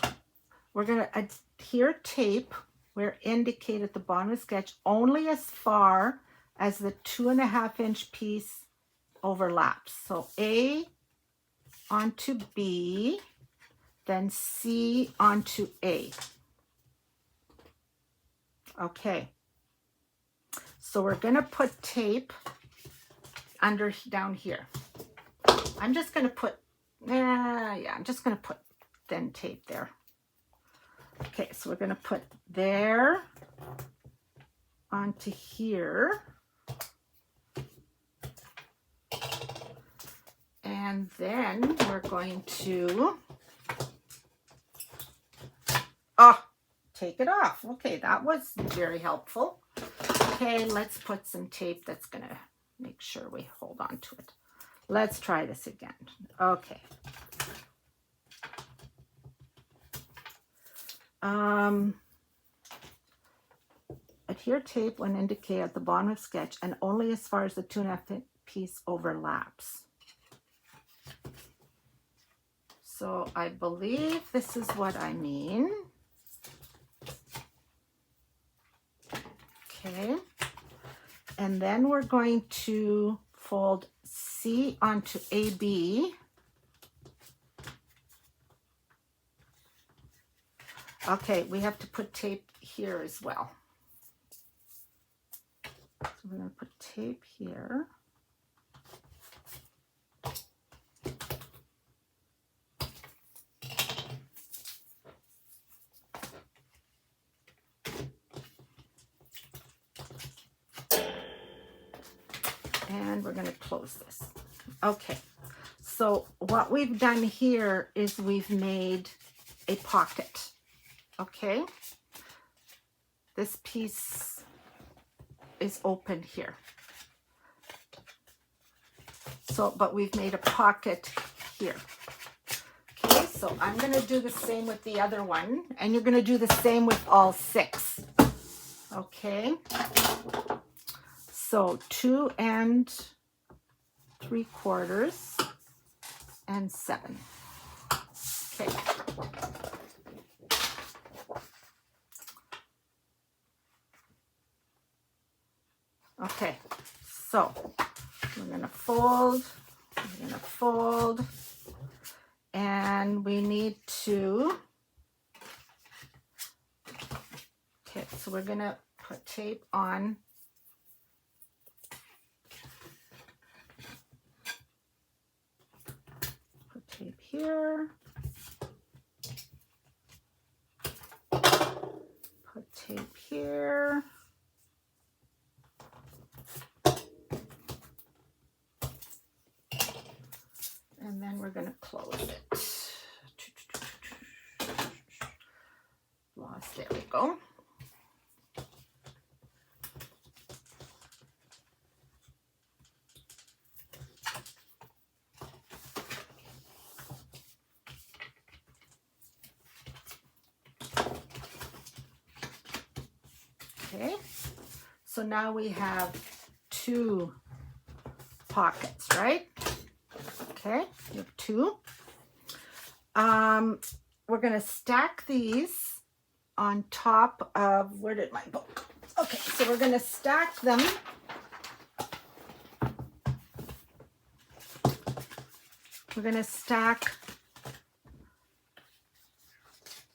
we're going to adhere tape where indicated at the bottom of the sketch only as far as the 2.5-inch piece overlaps. So A onto B, then C onto A. Okay. So we're going to put tape down here. I'm just going to put, I'm just going to put thin tape there. Okay, so we're going to put there onto here. And then we're going to, take it off. Okay, that was very helpful. Okay, let's put some tape that's going to make sure we hold on to it. Let's try this again. Okay. Adhere tape when indicated at the bottom of sketch and only as far as the 2.5 piece overlaps. So I believe this is what I mean. Okay. And then we're going to fold C onto AB. Okay, we have to put tape here as well. So we're going to put tape here. And we're going to close this. Okay, so what we've done here is we've made a pocket. Okay, this piece is open here. So, but we've made a pocket here. Okay, so I'm going to do the same with the other one, and you're going to do the same with all 6. Okay. So 2 3/4 and 7. Okay. Okay, so we're going to fold, and we need to, okay, so we're going to put tape on. Put tape here. Put tape here. And then we're going to close it. There we go. Okay, so now we have 2 pockets, right? Okay, you have 2. We're going to stack these on top of, where did my book? Okay, so we're going to stack them. We're going to stack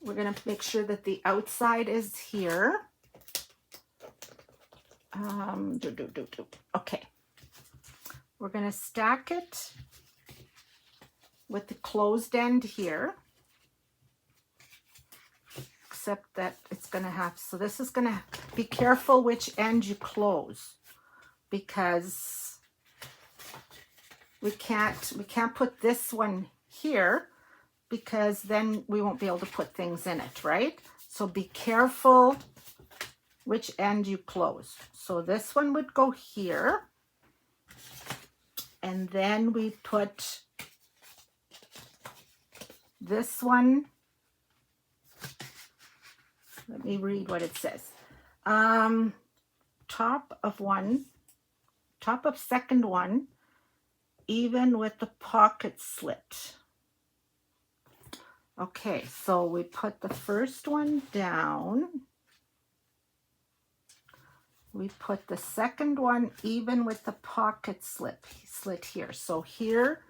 we're going to make sure that the outside is here. Okay. We're going to stack it with the closed end here. Except that it's going to have, so this is going to be careful which end you close, because we can't put this one here, because then we won't be able to put things in it, right? So be careful which end you close. So this one would go here, and then we put this one. Let me read what it says. Top of second one, even with the pocket slit. Okay, so we put the first one down. We put the second one even with the pocket slit here. So here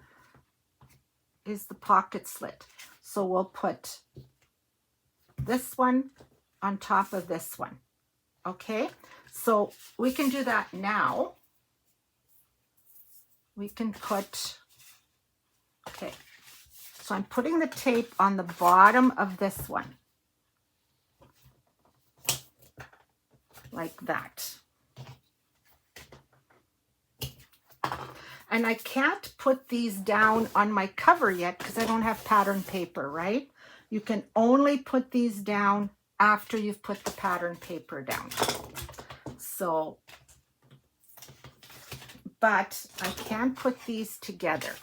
is the pocket slit. So we'll put this one on top of this one. Okay, so we can do that now. We can put, okay, so I'm putting the tape on the bottom of this one, like that. And I can't put these down on my cover yet because I don't have pattern paper, right? You can only put these down after you've put the pattern paper down. So, but I can put these together.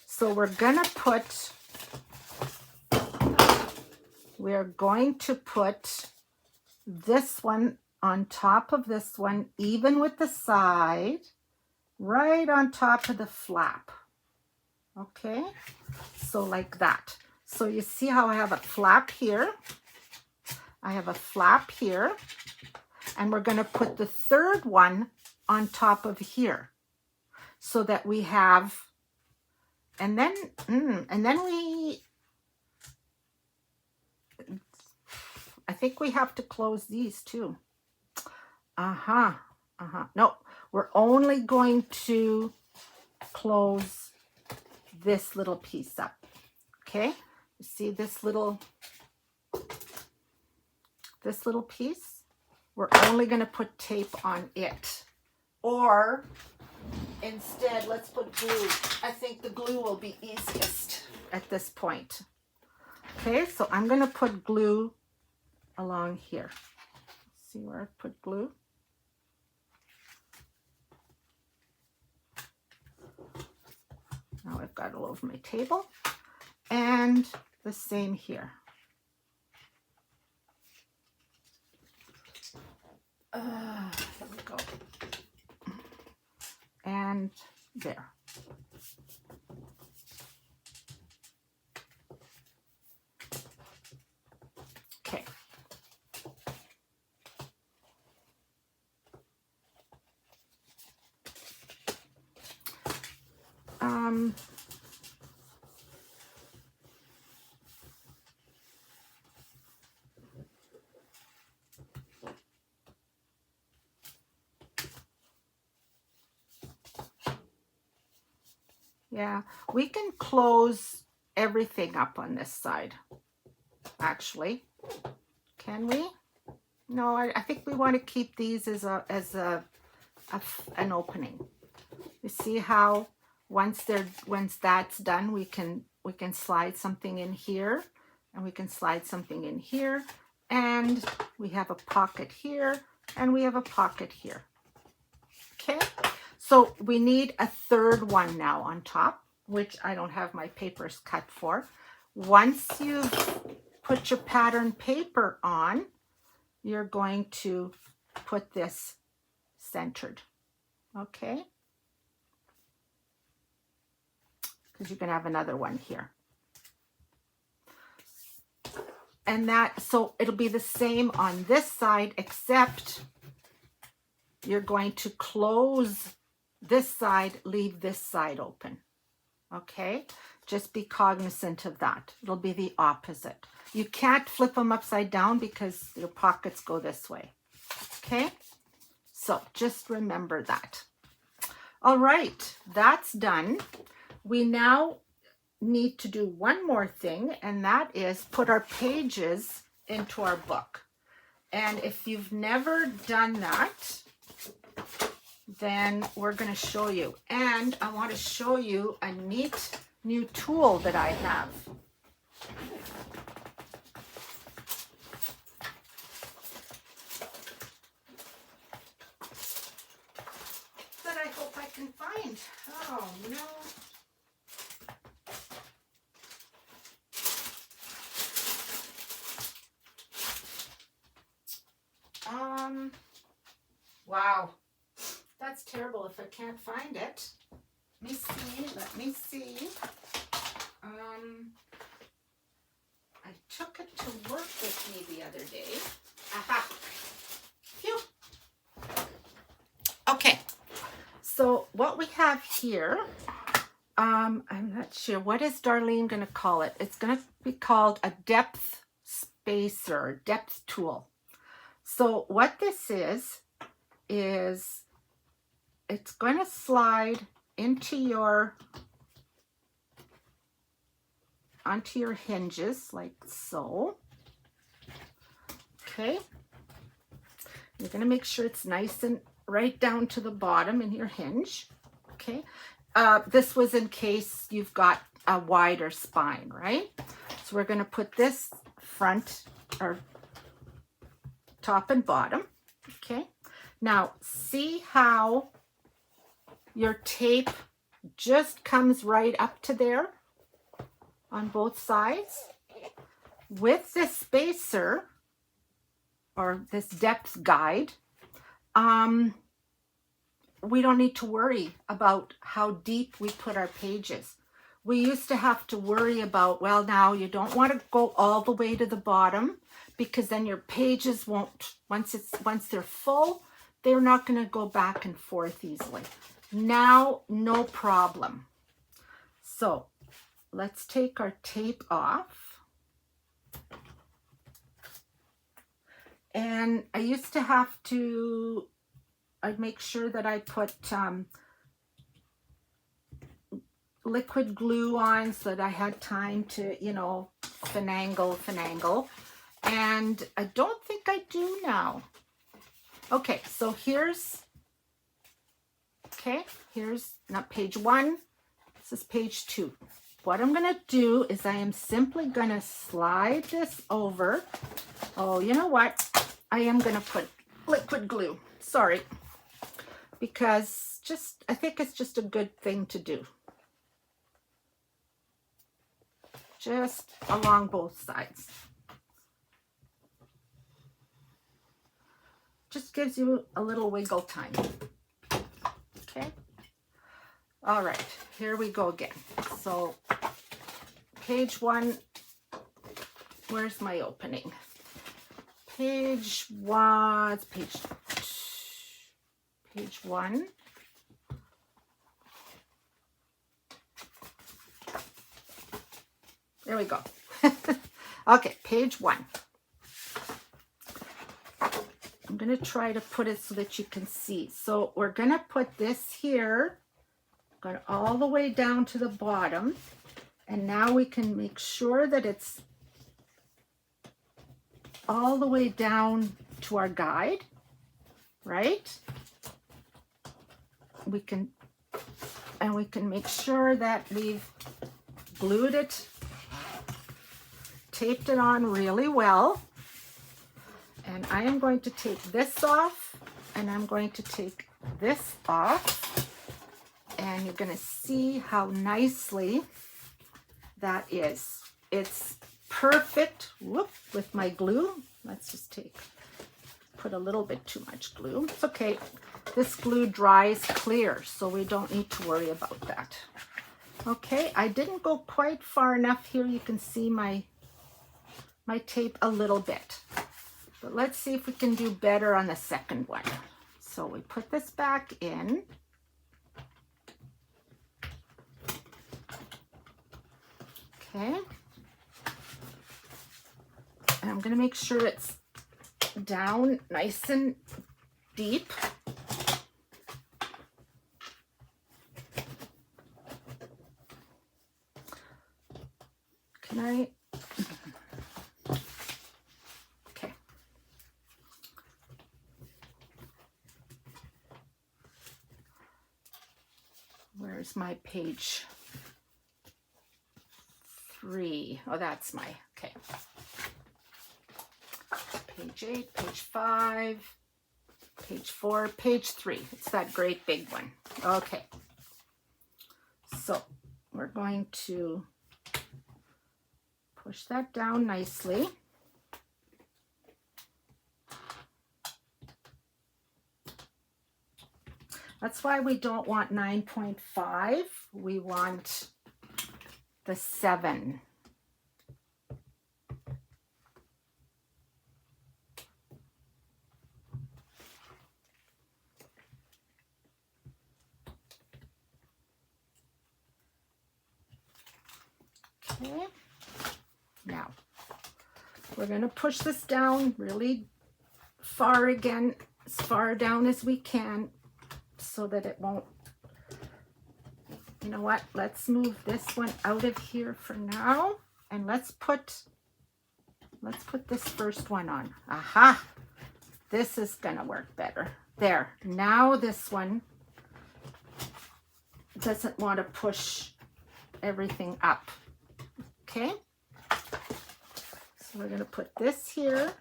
So we're going to put this one on top of this one, even with the side, right on top of the flap. Okay, so like that. So you see how I have a flap here, I have a flap here, and we're going to put the third one on top of here, so that we have, and then I think we have to close these too. No, we're only going to close this little piece up. Okay, you see this little piece? We're only going to put tape on it. Or instead, let's put glue. I think the glue will be easiest at this point. Okay, so I'm going to put glue along here. See where I put glue? Now I've got it all over my table. And the same here. There we go. And there. Okay. Yeah, we can close everything up on this side, actually. Can we? No, I think we want to keep these as an opening. You see how once that's done, we can slide something in here, and we can slide something in here, and we have a pocket here, and we have a pocket here. Okay, so we need a third one now on top, which I don't have my papers cut for. Once you've put your pattern paper on, you're going to put this centered, okay? Because you can have another one here. And so it'll be the same on this side, except you're going to close this side, leave this side open. Okay, Just be cognizant of that. It'll be the opposite. You can't flip them upside down because your pockets go this way. Okay? So just remember that. All right, that's done. We now need to do one more thing, and that is put our pages into our book. And if you've never done that, then we're going to show you. And I want to show you a neat new tool that I have. That I hope I can find. Oh no. Wow, that's terrible if I can't find it. Let me see. I took it to work with me the other day. Aha. Phew. Okay, so what we have here, I'm not sure, what is Darlene going to call it? It's going to be called a depth spacer, depth tool. So what this is it's going to slide onto your hinges like so. Okay. You're going to make sure it's nice and right down to the bottom in your hinge. Okay. This was in case you've got a wider spine, right? So we're going to put this front or top and bottom. Okay. Now see how your tape just comes right up to there on both sides? With this spacer or this depth guide, we don't need to worry about how deep we put our pages. We used to have to worry about, well, now you don't want to go all the way to the bottom because then your pages won't, once they're full, they're not going to go back and forth easily. Now, no problem. So let's take our tape off. And I used to have to, I'd make sure that I put liquid glue on so that I had time to, you know, finagle. And I don't think I do now. Okay, so here's not page 1, this is page 2. What I'm going to do is I am simply going to slide this over. Oh, you know what? I am going to put liquid glue. Sorry. Because I think it's just a good thing to do. Just along both sides. Just gives you a little wiggle time. Okay. All right, here we go again. So page 1, where's my opening? Page 1, it's page 1. There we go. Okay, page 1. I'm going to try to put it so that you can see. So we're going to put this here, going all the way down to the bottom. And now we can make sure that it's all the way down to our guide, right? We can make sure that we've glued it, taped it on really well. And I am going to take this off, and I'm going to take this off, and you're going to see how nicely that is. It's perfect. Whoop, with my glue. Let's just put a little bit too much glue. It's okay. This glue dries clear, so we don't need to worry about that. Okay, I didn't go quite far enough here. You can see my tape a little bit. But let's see if we can do better on the second one. So we put this back in. Okay. And I'm going to make sure it's down nice and deep. Can I? Okay. Where's my page 3? Oh, that's my, okay. Page 8, page 5, page 4, page 3. It's that great big one. Okay. So we're going to push that down nicely. That's why we don't want 9.5. We want the 7. Okay. Now, we're going to push this down really far again, as far down as we can, so that it won't, you know what, let's move this one out of here for now, and let's put this first one on. Aha! This is going to work better. There. Now this one doesn't want to push everything up. Okay? So we're going to put this here.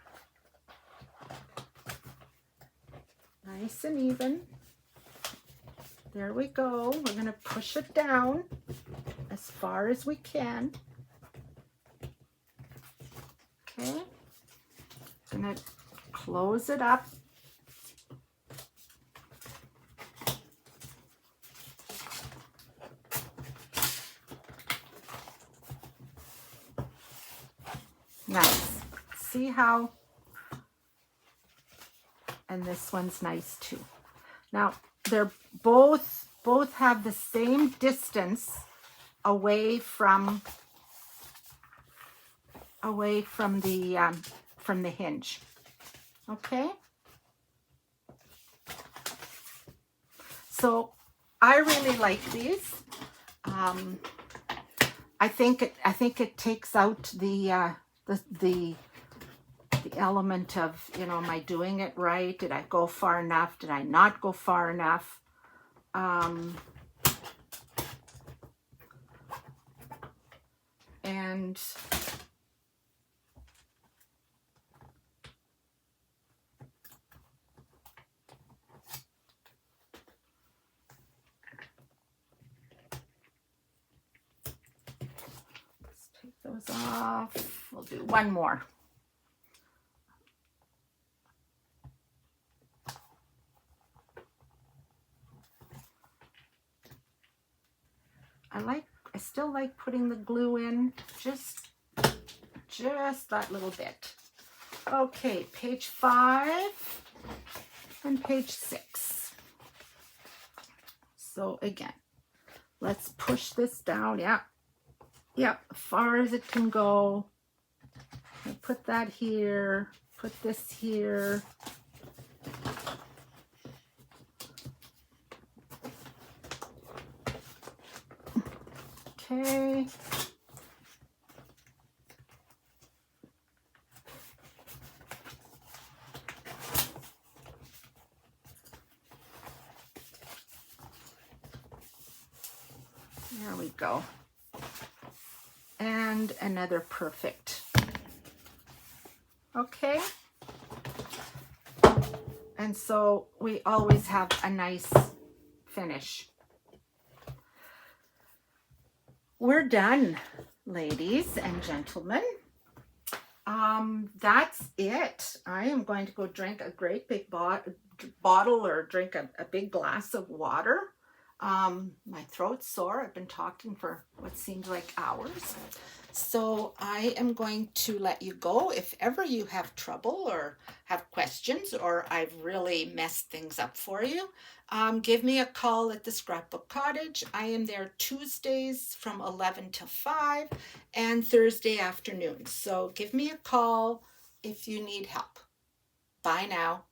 Nice and even. There we go. We're going to push it down as far as we can. Okay. I'm going to close it up. Nice. See how? And this one's nice too. Now, they're both have the same distance away from the hinge. Okay? So I really like these. I think it takes out the element of, you know, am I doing it right? Did I go far enough? Did I not go far enough? And let's take those off. We'll do one more. I still like putting the glue in, just that little bit. Okay, page 5 and page 6. So again, let's push this down. Yeah, as far as it can go. I'll put that here, put this here. Okay. There we go. And another perfect. Okay. And so we always have a nice finish. We're done, ladies and gentlemen. That's it. I am going to go drink a great big bottle or drink a big glass of water. My throat's sore. I've been talking for what seems like hours. So I am going to let you go. If ever you have trouble or have questions or I've really messed things up for you, give me a call at the Scrapbook Cottage. I am there Tuesdays from 11 till 5 and Thursday afternoons. So give me a call if you need help. Bye now.